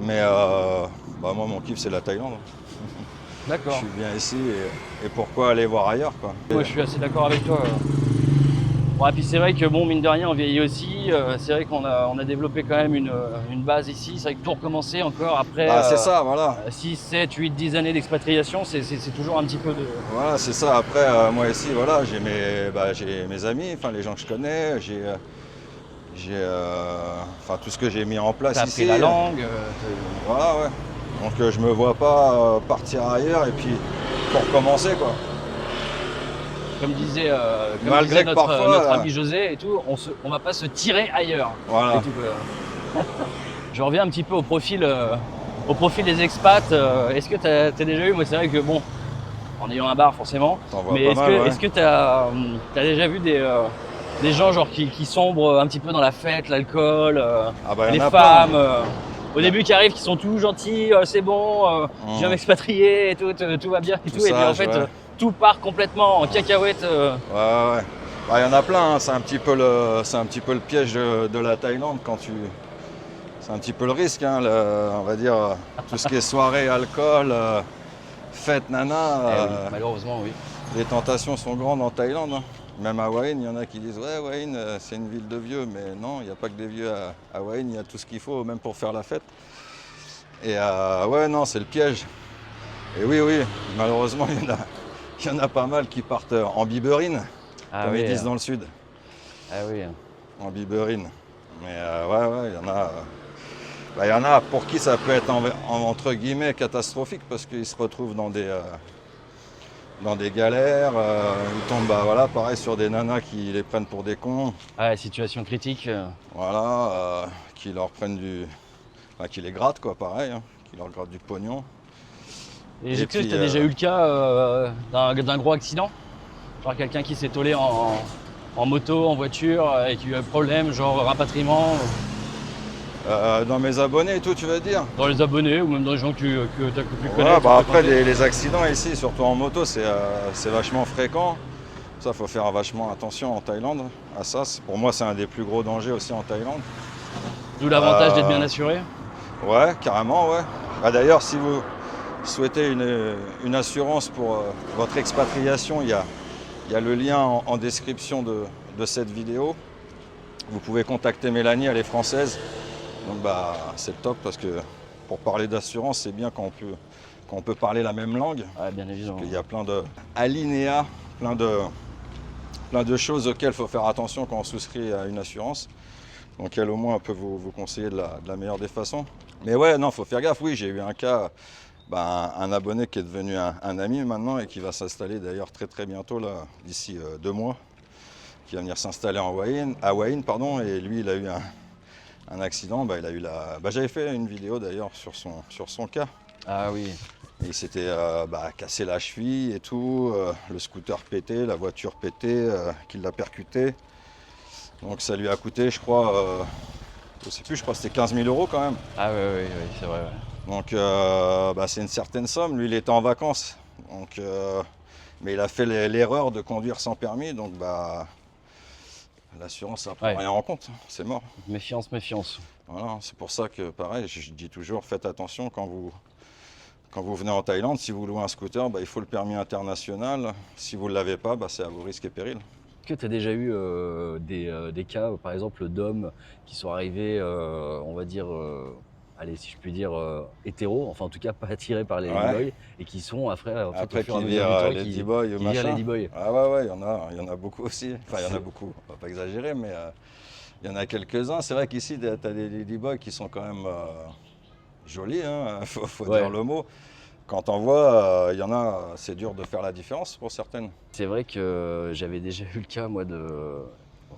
[SPEAKER 1] Mais Bah moi mon kiff c'est la Thaïlande. Je
[SPEAKER 2] D'accord.
[SPEAKER 1] suis bien ici et pourquoi aller voir ailleurs quoi.
[SPEAKER 2] Moi, je suis assez d'accord avec toi. Bon, et puis c'est vrai que bon, mine de rien, on vieillit aussi. C'est vrai qu'on a développé quand même une base ici. C'est vrai que tout recommencer encore après
[SPEAKER 1] Bah c'est ça, voilà.
[SPEAKER 2] 6, 7, 8, 10 années d'expatriation, c'est toujours un petit peu de...
[SPEAKER 1] Voilà, c'est ça. Après, moi ici, voilà, j'ai mes amis, enfin les gens que je connais, enfin tout ce que j'ai mis en place
[SPEAKER 2] T'as
[SPEAKER 1] ici.
[SPEAKER 2] appris la langue.
[SPEAKER 1] Voilà, ouais. Donc je me vois pas partir ailleurs et puis pour recommencer quoi.
[SPEAKER 2] Comme disait,
[SPEAKER 1] Malgré que
[SPEAKER 2] notre,
[SPEAKER 1] parfois,
[SPEAKER 2] notre ami José et tout, on va pas se tirer ailleurs.
[SPEAKER 1] Voilà.
[SPEAKER 2] Et tout, Je reviens un petit peu au profil des expats. Est-ce que t'as déjà eu, moi c'est vrai que bon, en ayant un bar forcément,
[SPEAKER 1] T'en vois
[SPEAKER 2] mais
[SPEAKER 1] pas
[SPEAKER 2] est-ce
[SPEAKER 1] mal,
[SPEAKER 2] que
[SPEAKER 1] ouais.
[SPEAKER 2] est-ce que t'as déjà vu des gens genre qui sombrent un petit peu dans la fête, l'alcool,
[SPEAKER 1] Ah bah, y
[SPEAKER 2] les
[SPEAKER 1] en a
[SPEAKER 2] femmes
[SPEAKER 1] plein.
[SPEAKER 2] au début qui arrivent, qui sont tout gentils, c'est bon, je viens m'expatrier et tout va bien et tout, et puis en
[SPEAKER 1] sage,
[SPEAKER 2] fait
[SPEAKER 1] ouais.
[SPEAKER 2] tout part complètement en cacahuète.
[SPEAKER 1] Ouais. Bah, y en a plein, hein. C'est un petit peu le piège de la Thaïlande quand tu. C'est un petit peu le risque, hein, on va dire tout ce qui est soirée, alcool, fête, nana.
[SPEAKER 2] Oui, malheureusement oui.
[SPEAKER 1] Les tentations sont grandes en Thaïlande, hein. Même à Hua Hin, il y en a qui disent ouais Hua Hin c'est une ville de vieux, mais non, il n'y a pas que des vieux à Hua Hin, il y a tout ce qu'il faut même pour faire la fête. Et ouais non, c'est le piège. Et oui, malheureusement il y en a pas mal qui partent en biberine, comme
[SPEAKER 2] Oui,
[SPEAKER 1] ils disent dans le sud,
[SPEAKER 2] oui.
[SPEAKER 1] en biberine. Mais ouais, il y en a pour qui ça peut être entre guillemets catastrophique parce qu'ils se retrouvent dans des galères, ils tombent voilà, pareil sur des nanas qui les prennent pour des cons,
[SPEAKER 2] Situation critique.
[SPEAKER 1] voilà, qui leur prennent qui les grattent quoi, pareil, hein, qui leur grattent du pognon.
[SPEAKER 2] Et est-ce que tu as déjà eu le cas d'un gros accident? Genre quelqu'un qui s'est tollé en moto, en voiture et qui a eu un problème, genre rapatriement
[SPEAKER 1] Dans mes abonnés et tout, tu veux dire?
[SPEAKER 2] dans les abonnés ou même dans les gens que tu as pu
[SPEAKER 1] Ouais,
[SPEAKER 2] connaître?
[SPEAKER 1] bah après les accidents ici, surtout en moto, c'est vachement fréquent. Ça, faut faire vachement attention en Thaïlande à ça. Pour moi, c'est un des plus gros dangers aussi en Thaïlande.
[SPEAKER 2] D'où l'avantage d'être bien assuré.
[SPEAKER 1] Ouais, carrément, ouais. Bah, d'ailleurs, si vous souhaitez une assurance pour votre expatriation, il y a le lien en description de cette vidéo. Vous pouvez contacter Mélanie, elle est française. Donc bah, c'est le top parce que pour parler d'assurance, c'est bien quand on peut parler la même langue.
[SPEAKER 2] Ouais, bien évidemment.
[SPEAKER 1] Il y a plein d'alinéas, plein de choses auxquelles il faut faire attention quand on souscrit à une assurance. Donc elle au moins peut vous conseiller de la meilleure des façons. Mais ouais, non, faut faire gaffe. Oui, j'ai eu un cas, un abonné qui est devenu un ami maintenant et qui va s'installer d'ailleurs très bientôt, là, d'ici 2 mois, qui va venir s'installer à Hua Hin, pardon, et lui il a eu un accident. Il a eu j'avais fait une vidéo d'ailleurs sur son cas.
[SPEAKER 2] Ah oui.
[SPEAKER 1] Il s'était cassé la cheville et tout, le scooter pété, la voiture pétée, qui l'a percuté. Donc ça lui a coûté, je crois, je sais plus, je crois que c'était 15 000 € quand même.
[SPEAKER 2] Ah oui, c'est vrai. Ouais.
[SPEAKER 1] Donc c'est une certaine somme. Lui, il était en vacances. Donc, mais il a fait l'erreur de conduire sans permis. Donc l'assurance, ça prend rien en compte. C'est mort.
[SPEAKER 2] Méfiance.
[SPEAKER 1] Voilà, c'est pour ça que pareil, je dis toujours, faites attention quand vous venez en Thaïlande. Si vous louez un scooter, il faut le permis international. Si vous ne l'avez pas, c'est à vos risques et périls.
[SPEAKER 2] Est-ce que tu as déjà eu des cas, par exemple, d'hommes qui sont arrivés, on va dire, allez, si je puis dire, hétéros, enfin en tout cas pas attirés par les ladyboys, et qui sont après
[SPEAKER 1] qui virent les ladyboys ou machin.
[SPEAKER 2] Ladyboy.
[SPEAKER 1] Ah ouais, il y en a beaucoup aussi. Enfin, il y en a beaucoup, on va pas exagérer, mais il y en a quelques-uns. C'est vrai qu'ici, tu as des ladyboys qui sont quand même jolis, hein, faut dire le mot. Quand on voit, il y en a, c'est dur de faire la différence pour certaines.
[SPEAKER 2] C'est vrai que j'avais déjà eu le cas, moi, bon,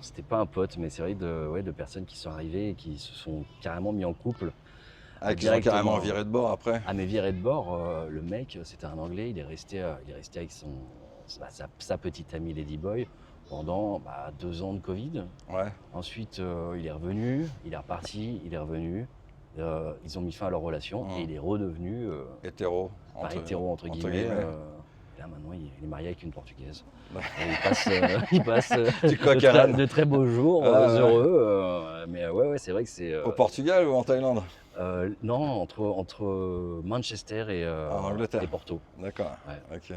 [SPEAKER 2] c'était pas un pote, mais c'est vrai de personnes qui sont arrivées et qui se sont carrément mis en couple.
[SPEAKER 1] Qui sont carrément virés de bord après.
[SPEAKER 2] Ah mais viré de bord, le mec, c'était un Anglais, il est resté avec sa petite amie Ladyboy pendant 2 ans de Covid.
[SPEAKER 1] Ouais.
[SPEAKER 2] Ensuite, il est revenu, il est reparti, il est revenu. Ils ont mis fin à leur relation et il est redevenu
[SPEAKER 1] hétéro
[SPEAKER 2] entre guillemets. Là maintenant il est marié avec une Portugaise.
[SPEAKER 1] Ouais.
[SPEAKER 2] Il passe
[SPEAKER 1] de
[SPEAKER 2] très beaux jours, heureux. Mais ouais, c'est vrai que c'est.
[SPEAKER 1] Au Portugal ou en Thaïlande?
[SPEAKER 2] Non, entre Manchester
[SPEAKER 1] En Angleterre.
[SPEAKER 2] et Porto,
[SPEAKER 1] D'accord.
[SPEAKER 2] ouais,
[SPEAKER 1] Ok.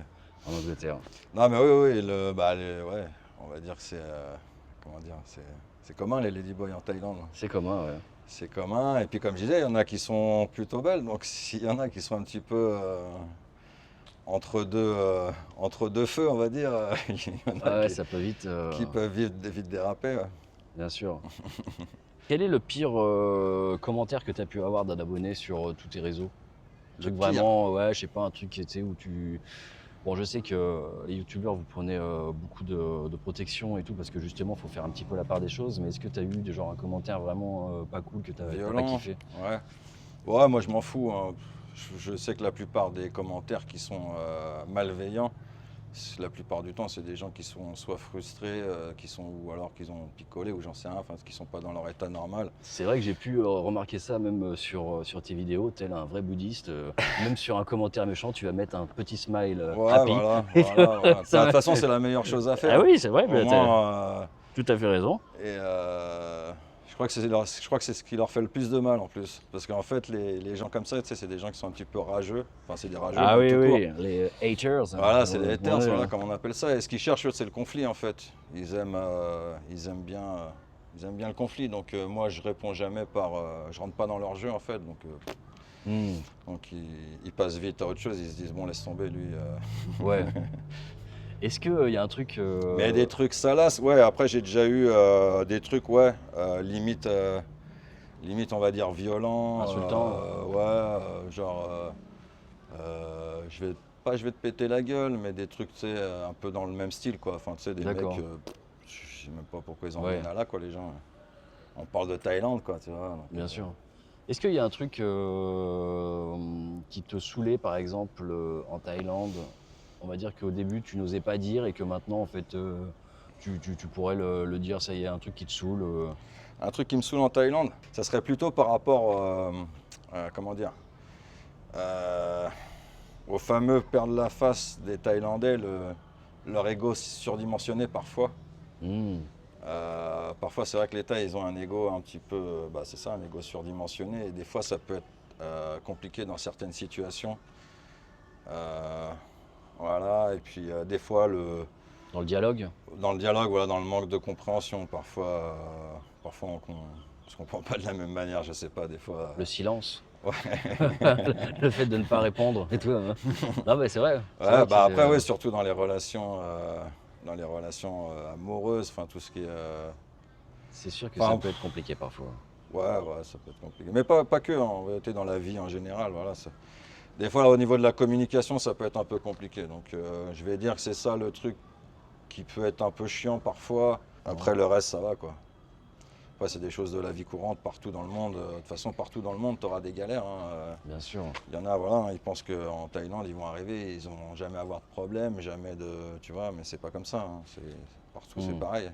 [SPEAKER 2] en Angleterre.
[SPEAKER 1] Non, mais oui, oui, ouais, on va dire que c'est, comment dire, c'est commun les ladyboys en Thaïlande.
[SPEAKER 2] C'est commun, ouais.
[SPEAKER 1] C'est commun. Et puis comme je disais, il y en a qui sont plutôt belles. Donc s'il y en a qui sont un petit peu entre deux feux, on va dire, il y en a
[SPEAKER 2] Ouais, ça peut vite,
[SPEAKER 1] qui peuvent vite déraper. Ouais.
[SPEAKER 2] bien sûr. Quel est le pire commentaire que tu as pu avoir d'un abonné sur tous tes réseaux? Un
[SPEAKER 1] Le
[SPEAKER 2] truc
[SPEAKER 1] pire.
[SPEAKER 2] vraiment, ouais, je sais pas, un truc qui était où tu. Bon, je sais que les youtubeurs, vous prenez beaucoup de protection et tout, parce que justement, il faut faire un petit peu la part des choses. Mais est-ce que tu as eu genre, un commentaire vraiment pas cool que tu n'as pas
[SPEAKER 1] Violent.
[SPEAKER 2] kiffé?
[SPEAKER 1] Ouais. Ouais, moi je m'en fous, hein. Je sais que la plupart des commentaires qui sont malveillants, la plupart du temps, c'est des gens qui sont soit frustrés, ou alors qu'ils ont picolé, ou j'en sais rien, enfin, qui sont pas dans leur état normal.
[SPEAKER 2] C'est vrai que j'ai pu remarquer ça même sur tes vidéos, tel un vrai bouddhiste. Même sur un commentaire méchant, tu vas mettre un petit smile
[SPEAKER 1] Ouais,
[SPEAKER 2] happy.
[SPEAKER 1] voilà.
[SPEAKER 2] Ça
[SPEAKER 1] De
[SPEAKER 2] m'a
[SPEAKER 1] toute façon,
[SPEAKER 2] fait.
[SPEAKER 1] c'est la meilleure chose à
[SPEAKER 2] Ah
[SPEAKER 1] faire.
[SPEAKER 2] oui, c'est vrai,
[SPEAKER 1] Au
[SPEAKER 2] mais tu as
[SPEAKER 1] moins,
[SPEAKER 2] tout à fait raison.
[SPEAKER 1] je crois que je crois que c'est ce qui leur fait le plus de mal en plus. Parce qu'en fait, les gens comme ça, tu sais, c'est des gens qui sont un petit peu rageux. Enfin, c'est des rageux,
[SPEAKER 2] Ah
[SPEAKER 1] même
[SPEAKER 2] oui,
[SPEAKER 1] tout court.
[SPEAKER 2] oui, les haters, hein,
[SPEAKER 1] Voilà, c'est des haters,
[SPEAKER 2] ouais,
[SPEAKER 1] voilà, comme on appelle ça. Et ce qu'ils cherchent, eux, c'est le conflit, en fait. Ils aiment bien le conflit. Donc, moi, je réponds jamais je rentre pas dans leur jeu, en fait.
[SPEAKER 2] hmm,
[SPEAKER 1] Donc ils passent vite à autre chose. Ils se disent, bon, laisse tomber, lui.
[SPEAKER 2] ouais. Est-ce qu'il y a un truc.
[SPEAKER 1] Mais des trucs salaces, ouais. Après, j'ai déjà eu des trucs, ouais, limite, on va dire violents.
[SPEAKER 2] Insultant?
[SPEAKER 1] Ouais, genre, je vais te péter la gueule, mais des trucs, tu sais, un peu dans le même style, quoi. Enfin, tu sais, des mecs,
[SPEAKER 2] D'accord.
[SPEAKER 1] je sais même pas pourquoi ils en
[SPEAKER 2] Ouais,
[SPEAKER 1] viennent à là, quoi, les gens. On parle de Thaïlande, quoi, tu vois. Donc,
[SPEAKER 2] bien sûr. Est-ce qu'il y a un truc qui te saoulait, par exemple, en Thaïlande? On va dire qu'au début, tu n'osais pas dire et que maintenant, en fait, tu pourrais le dire, ça y est, un truc qui te saoule.
[SPEAKER 1] un truc qui me saoule en Thaïlande, ça serait plutôt par rapport, comment dire, euh, au fameux perdre la face des Thaïlandais, leur ego surdimensionné parfois.
[SPEAKER 2] Hmm,
[SPEAKER 1] Parfois, c'est vrai que les Thaïs, ils ont un ego un petit peu, c'est ça, un ego surdimensionné. Et des fois, ça peut être compliqué dans certaines situations. Euh, voilà. Et puis, des fois,
[SPEAKER 2] Dans le dialogue?
[SPEAKER 1] dans le dialogue, voilà, dans le manque de compréhension, parfois on ne se comprend pas de la même manière. Je sais pas, des fois.
[SPEAKER 2] Le silence?
[SPEAKER 1] Ouais.
[SPEAKER 2] Le fait de ne pas répondre et tout, hein. Non, mais c'est vrai. C'est
[SPEAKER 1] Ouais,
[SPEAKER 2] vrai que
[SPEAKER 1] après, ouais, surtout dans les relations amoureuses, enfin tout ce qui est.
[SPEAKER 2] c'est sûr que ça
[SPEAKER 1] Enfin,
[SPEAKER 2] peut être compliqué parfois.
[SPEAKER 1] ouais, ça peut être compliqué. Mais pas que, hein, en vérité, dans la vie en général. Voilà, des fois, au niveau de la communication, ça peut être un peu compliqué. Donc, je vais dire que c'est ça le truc qui peut être un peu chiant parfois. Après, le reste, ça va, quoi. Après, c'est des choses de la vie courante partout dans le monde. De toute façon, partout dans le monde, tu auras des galères, hein.
[SPEAKER 2] Bien sûr.
[SPEAKER 1] Il y en a, voilà, ils pensent qu'en Thaïlande, ils vont arriver, ils vont jamais avoir de problème, jamais de. Tu vois, mais c'est pas comme ça, hein. Partout, c'est
[SPEAKER 2] Hmm.
[SPEAKER 1] pareil.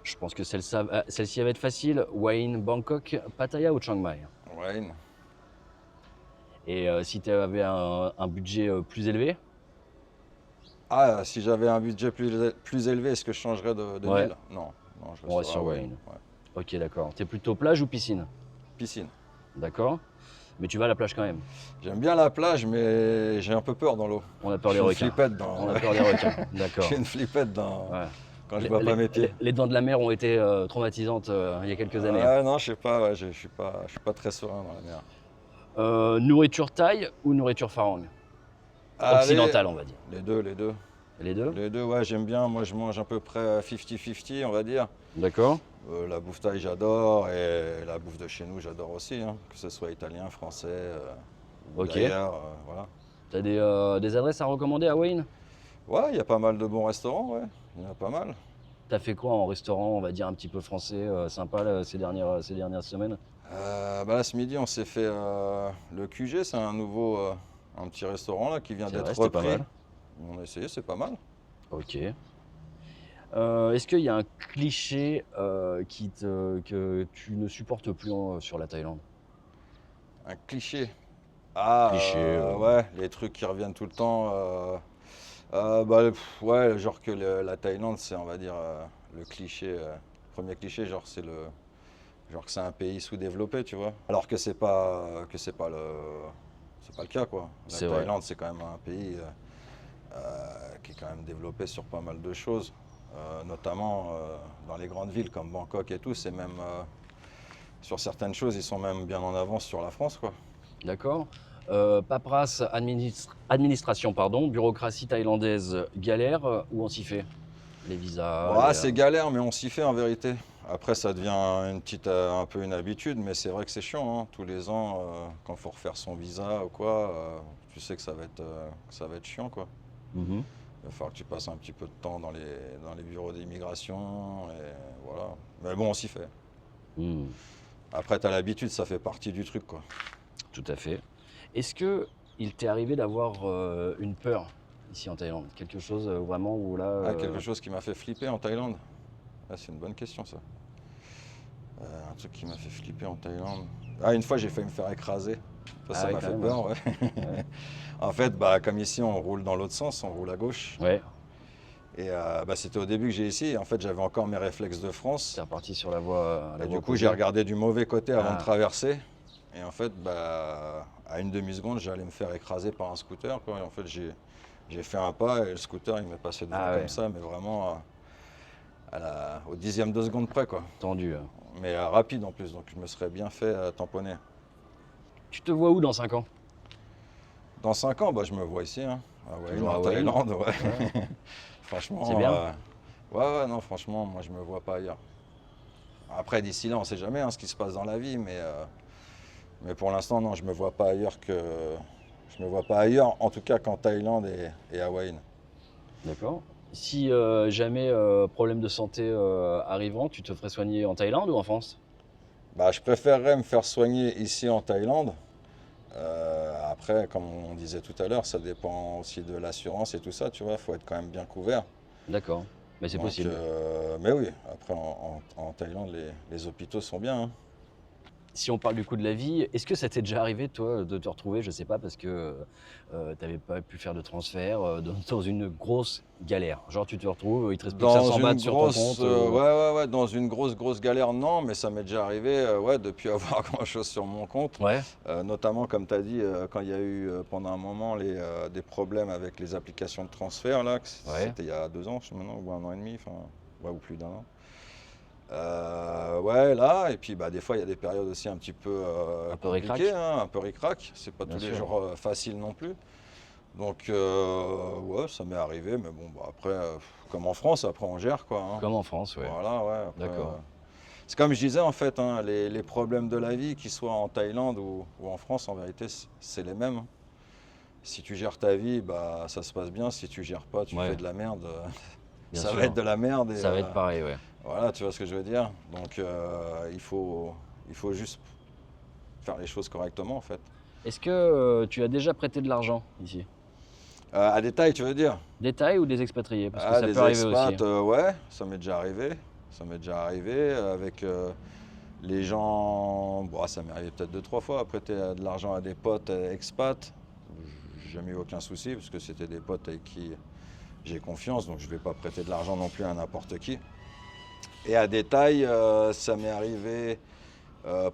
[SPEAKER 2] Je pense que celle-ci va être facile. Wayne, Bangkok, Pattaya ou Chiang Mai?
[SPEAKER 1] Ouais.
[SPEAKER 2] Et si tu avais un budget plus élevé?
[SPEAKER 1] Ah, si j'avais un budget plus élevé, est-ce que je changerais de
[SPEAKER 2] Ouais,
[SPEAKER 1] ville? Non, non, je
[SPEAKER 2] on reste
[SPEAKER 1] resterai à
[SPEAKER 2] sur
[SPEAKER 1] Wayne.
[SPEAKER 2] Wayne.
[SPEAKER 1] Ouais.
[SPEAKER 2] Ok, d'accord. T'es plutôt plage ou piscine?
[SPEAKER 1] Piscine.
[SPEAKER 2] D'accord. Mais tu vas à la plage quand même.
[SPEAKER 1] J'aime bien la plage, mais j'ai un peu peur dans l'eau.
[SPEAKER 2] On a peur
[SPEAKER 1] Je
[SPEAKER 2] des
[SPEAKER 1] suis une
[SPEAKER 2] requins.
[SPEAKER 1] flippette dans.
[SPEAKER 2] On a peur des requins. D'accord.
[SPEAKER 1] J'ai une flippette dans.
[SPEAKER 2] Ouais.
[SPEAKER 1] Quand je vois pas mes pieds.
[SPEAKER 2] Les dents de la mer ont été traumatisantes il y a quelques années, hein.
[SPEAKER 1] Ah non, je sais pas, ouais, je suis pas très serein dans la mer.
[SPEAKER 2] Nourriture thaï ou nourriture farang?
[SPEAKER 1] Allez,
[SPEAKER 2] Occidentale, on va dire.
[SPEAKER 1] les deux, les deux.
[SPEAKER 2] Les deux?
[SPEAKER 1] Les deux, ouais, j'aime bien. Moi, je mange à peu près 50-50, on va dire.
[SPEAKER 2] D'accord.
[SPEAKER 1] La bouffe thaï, j'adore. Et la bouffe de chez nous, j'adore aussi, hein. Que ce soit italien, français, ou
[SPEAKER 2] Ok.
[SPEAKER 1] d'ailleurs, voilà.
[SPEAKER 2] T'as des adresses à recommander à Wayne?
[SPEAKER 1] Ouais, il y a pas mal de bons restaurants, ouais. Il y en a pas mal.
[SPEAKER 2] T'as fait quoi en restaurant, on va dire un petit peu français, sympa là, ces dernières semaines?
[SPEAKER 1] Là, ce midi, on s'est fait le QG, c'est un petit restaurant là qui vient
[SPEAKER 2] C'est vrai,
[SPEAKER 1] d'être
[SPEAKER 2] c'était pas
[SPEAKER 1] repris.
[SPEAKER 2] mal.
[SPEAKER 1] On a essayé, c'est pas mal.
[SPEAKER 2] Ok. Est-ce qu'il y a un cliché que tu ne supportes plus sur la Thaïlande?
[SPEAKER 1] Un cliché. Ah,
[SPEAKER 2] Cliché.
[SPEAKER 1] ouais, les trucs qui reviennent tout le temps. Ouais, genre que la Thaïlande, c'est, on va dire, le cliché. Premier cliché, genre, c'est Genre que c'est un pays sous-développé, tu vois. Alors que c'est pas le cas, quoi. La
[SPEAKER 2] C'est vrai.
[SPEAKER 1] Thaïlande, c'est quand même un pays qui est quand même développé sur pas mal de choses, notamment dans les grandes villes comme Bangkok et tout. C'est même sur certaines choses, ils sont même bien en avance sur la France, quoi.
[SPEAKER 2] D'accord. Paperasse, administration, pardon, bureaucratie thaïlandaise, galère ou on s'y fait? Les visas,
[SPEAKER 1] Ouais, c'est galère, mais on s'y fait en vérité. Après, ça devient un peu une habitude, mais c'est vrai que c'est chiant, hein. Tous les ans, quand il faut refaire son visa ou quoi, tu sais que ça va être chiant, quoi.
[SPEAKER 2] Mhm.
[SPEAKER 1] Il va falloir que tu passes un petit peu de temps dans les bureaux d'immigration, et voilà. Mais bon, on s'y fait.
[SPEAKER 2] Hmm,
[SPEAKER 1] Après, tu as l'habitude, ça fait partie du truc, quoi.
[SPEAKER 2] tout à fait. Est-ce que il t'est arrivé d'avoir une peur ici en Thaïlande? Quelque chose vraiment où là...
[SPEAKER 1] Ah, quelque chose qui m'a fait flipper en Thaïlande? Ah, c'est une bonne question, ça. Un truc qui m'a fait flipper en Thaïlande. Ah, une fois, j'ai failli me faire écraser. Ça
[SPEAKER 2] oui,
[SPEAKER 1] m'a
[SPEAKER 2] quand
[SPEAKER 1] fait
[SPEAKER 2] même,
[SPEAKER 1] peur, ouais.
[SPEAKER 2] Ouais.
[SPEAKER 1] En fait, bah, comme ici, on roule dans l'autre sens, on roule à gauche.
[SPEAKER 2] Ouais,
[SPEAKER 1] Et bah, c'était au début que j'ai ici. Et en fait, j'avais encore mes réflexes de
[SPEAKER 2] t'es
[SPEAKER 1] France.
[SPEAKER 2] reparti sur la voie,
[SPEAKER 1] Et du coup, j'ai regardé du mauvais côté avant de
[SPEAKER 2] Ah.
[SPEAKER 1] traverser. Et en fait, bah, à une demi-seconde, j'allais me faire écraser par un scooter, quoi. Et en fait, j'ai fait un pas et le scooter, il m'est passé devant
[SPEAKER 2] Ah ouais.
[SPEAKER 1] comme ça, mais vraiment au dixième de seconde près, quoi.
[SPEAKER 2] Tendu. Hein.
[SPEAKER 1] Mais rapide en plus, donc je me serais bien fait tamponner.
[SPEAKER 2] Tu te vois où dans 5 ans?
[SPEAKER 1] Dans 5 ans, bah, je me vois ici, hein,
[SPEAKER 2] Toujours à
[SPEAKER 1] en
[SPEAKER 2] Hue.
[SPEAKER 1] Thaïlande, ouais.
[SPEAKER 2] Ouais.
[SPEAKER 1] Franchement,
[SPEAKER 2] C'est bien.
[SPEAKER 1] ouais, non, franchement, moi je me vois pas ailleurs. Après, d'ici là, on sait jamais hein, ce qui se passe dans la vie, mais pour l'instant, non, je me vois pas ailleurs je me vois pas ailleurs, en tout cas qu'en Thaïlande et Hawaï.
[SPEAKER 2] D'accord. Si jamais problème de santé arrivant, tu te ferais soigner en Thaïlande ou en France?
[SPEAKER 1] Bah, je préférerais me faire soigner ici en Thaïlande. Après, comme on disait tout à l'heure, ça dépend aussi de l'assurance et tout ça, tu vois, il faut être quand même bien couvert.
[SPEAKER 2] D'accord. Mais c'est
[SPEAKER 1] Donc,
[SPEAKER 2] possible.
[SPEAKER 1] mais oui, après en Thaïlande, les hôpitaux sont bien, hein.
[SPEAKER 2] Si on parle du coût de la vie, est-ce que ça t'est déjà arrivé, toi, de te retrouver, je sais pas, parce que tu n'avais pas pu faire de transfert, dans une grosse galère? Genre, tu te retrouves, il te reste plus que
[SPEAKER 1] Dans
[SPEAKER 2] 500
[SPEAKER 1] une
[SPEAKER 2] bahts sur ton
[SPEAKER 1] grosse,
[SPEAKER 2] compte.
[SPEAKER 1] ouais, dans une grosse galère, non, mais ça m'est déjà arrivé, ouais, de plus avoir grand-chose sur mon compte.
[SPEAKER 2] Ouais,
[SPEAKER 1] Notamment, comme tu as dit, quand il y a eu pendant un moment des problèmes avec les applications de transfert, là,
[SPEAKER 2] ouais,
[SPEAKER 1] c'était il y a 2 ans, je sais maintenant, ou 1 an et demi, enfin, ouais, ou plus d'1 an. Ouais, là, et puis bah, des fois, il y a des périodes aussi un petit peu
[SPEAKER 2] un peu
[SPEAKER 1] compliquées,
[SPEAKER 2] ric-rac,
[SPEAKER 1] hein, un peu ric-rac. C'est pas
[SPEAKER 2] bien
[SPEAKER 1] tous les
[SPEAKER 2] sûr.
[SPEAKER 1] jours facile non plus. Donc, ouais, ça m'est arrivé, mais bon, bah, après, comme en France, après, on gère, quoi, hein.
[SPEAKER 2] Comme en France, ouais.
[SPEAKER 1] Voilà, ouais. Après,
[SPEAKER 2] D'accord.
[SPEAKER 1] c'est comme je disais, en fait, hein, les problèmes de la vie, qu'ils soient en Thaïlande ou en France, en vérité, c'est les mêmes, hein. Si tu gères ta vie, bah, ça se passe bien. Si tu gères pas, tu
[SPEAKER 2] Ouais,
[SPEAKER 1] fais de la merde.
[SPEAKER 2] bien
[SPEAKER 1] Ça
[SPEAKER 2] sûr.
[SPEAKER 1] va être de la merde. Et,
[SPEAKER 2] Ça va être pareil, ouais.
[SPEAKER 1] voilà, tu vois ce que je veux dire? Donc il faut juste faire les choses correctement en fait.
[SPEAKER 2] Est-ce que tu as déjà prêté de l'argent ici?
[SPEAKER 1] À détail, tu veux dire?
[SPEAKER 2] Des Thaïs ou des expatriés? Parce que
[SPEAKER 1] Ah,
[SPEAKER 2] ça
[SPEAKER 1] des
[SPEAKER 2] peut arriver aussi.
[SPEAKER 1] expats, ouais, ça m'est déjà arrivé. Ça m'est déjà arrivé avec les gens. Bon, ça m'est arrivé peut-être 2, 3 fois à prêter de l'argent à des potes expats. J'ai jamais eu aucun souci parce que c'était des potes avec qui j'ai confiance, donc je vais pas prêter de l'argent non plus à n'importe qui. Et à détail, ça m'est arrivé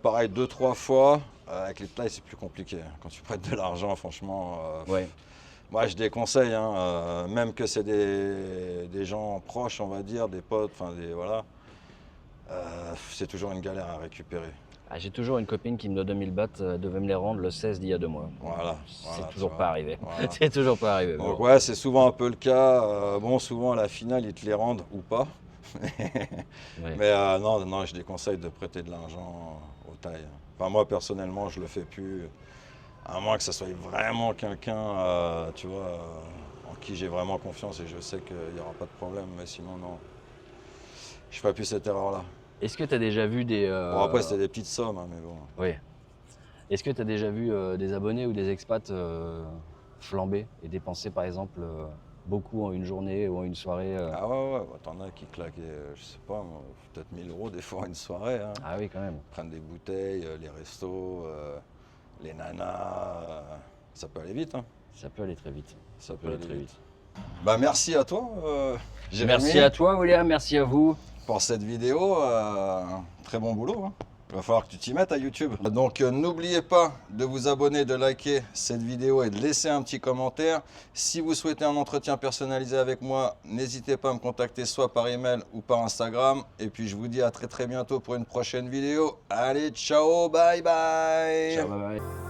[SPEAKER 1] pareil 2, 3 fois. Avec les tailles, c'est plus compliqué. Quand tu prêtes de l'argent, franchement,
[SPEAKER 2] Ouais,
[SPEAKER 1] moi je déconseille, hein, même que c'est des gens proches, on va dire, des potes, enfin voilà, c'est toujours une galère à récupérer.
[SPEAKER 2] ah, j'ai toujours une copine qui me doit 2000 bahts, elle devait me les rendre le 16 d'il y a 2 mois.
[SPEAKER 1] Voilà,
[SPEAKER 2] C'est
[SPEAKER 1] tu
[SPEAKER 2] toujours
[SPEAKER 1] vois,
[SPEAKER 2] pas arrivé.
[SPEAKER 1] voilà.
[SPEAKER 2] C'est toujours pas arrivé. Mais
[SPEAKER 1] Donc
[SPEAKER 2] bon.
[SPEAKER 1] ouais, c'est souvent un peu le cas. Bon, souvent à la finale, ils te les rendent ou pas.
[SPEAKER 2] Ouais.
[SPEAKER 1] Mais non, non, je déconseille de prêter de l'argent aux Thaïs. Enfin, moi, personnellement, je le fais plus. À moins que ce soit vraiment quelqu'un, tu vois, en qui j'ai vraiment confiance et je sais qu'il n'y aura pas de problème. Mais sinon, non, je ne ferai plus cette erreur-là.
[SPEAKER 2] Est-ce que tu as déjà vu des.
[SPEAKER 1] Bon, après, c'est des petites sommes, hein, mais bon.
[SPEAKER 2] Oui. Est-ce que tu as déjà vu des abonnés ou des expats flamber et dépenser par exemple beaucoup en une journée ou en une soirée
[SPEAKER 1] Ah ouais, bah, t'en as qui claquent, je sais pas, moi, peut-être 1000 € des fois une soirée, hein.
[SPEAKER 2] Ah oui, quand même.
[SPEAKER 1] Prennent des bouteilles, les restos, les nanas, ça peut aller vite, hein.
[SPEAKER 2] Ça peut aller très vite.
[SPEAKER 1] Ça
[SPEAKER 2] peut aller très vite.
[SPEAKER 1] Bah merci à toi, Jérémy,
[SPEAKER 2] Merci à toi, William. Merci à vous.
[SPEAKER 1] pour cette vidéo. Très bon boulot, hein. Il va falloir que tu t'y mettes à YouTube. Donc n'oubliez pas de vous abonner, de liker cette vidéo et de laisser un petit commentaire. Si vous souhaitez un entretien personnalisé avec moi, n'hésitez pas à me contacter soit par email ou par Instagram. Et puis je vous dis à très bientôt pour une prochaine vidéo. Allez, ciao, bye bye.
[SPEAKER 2] Ciao, bye bye.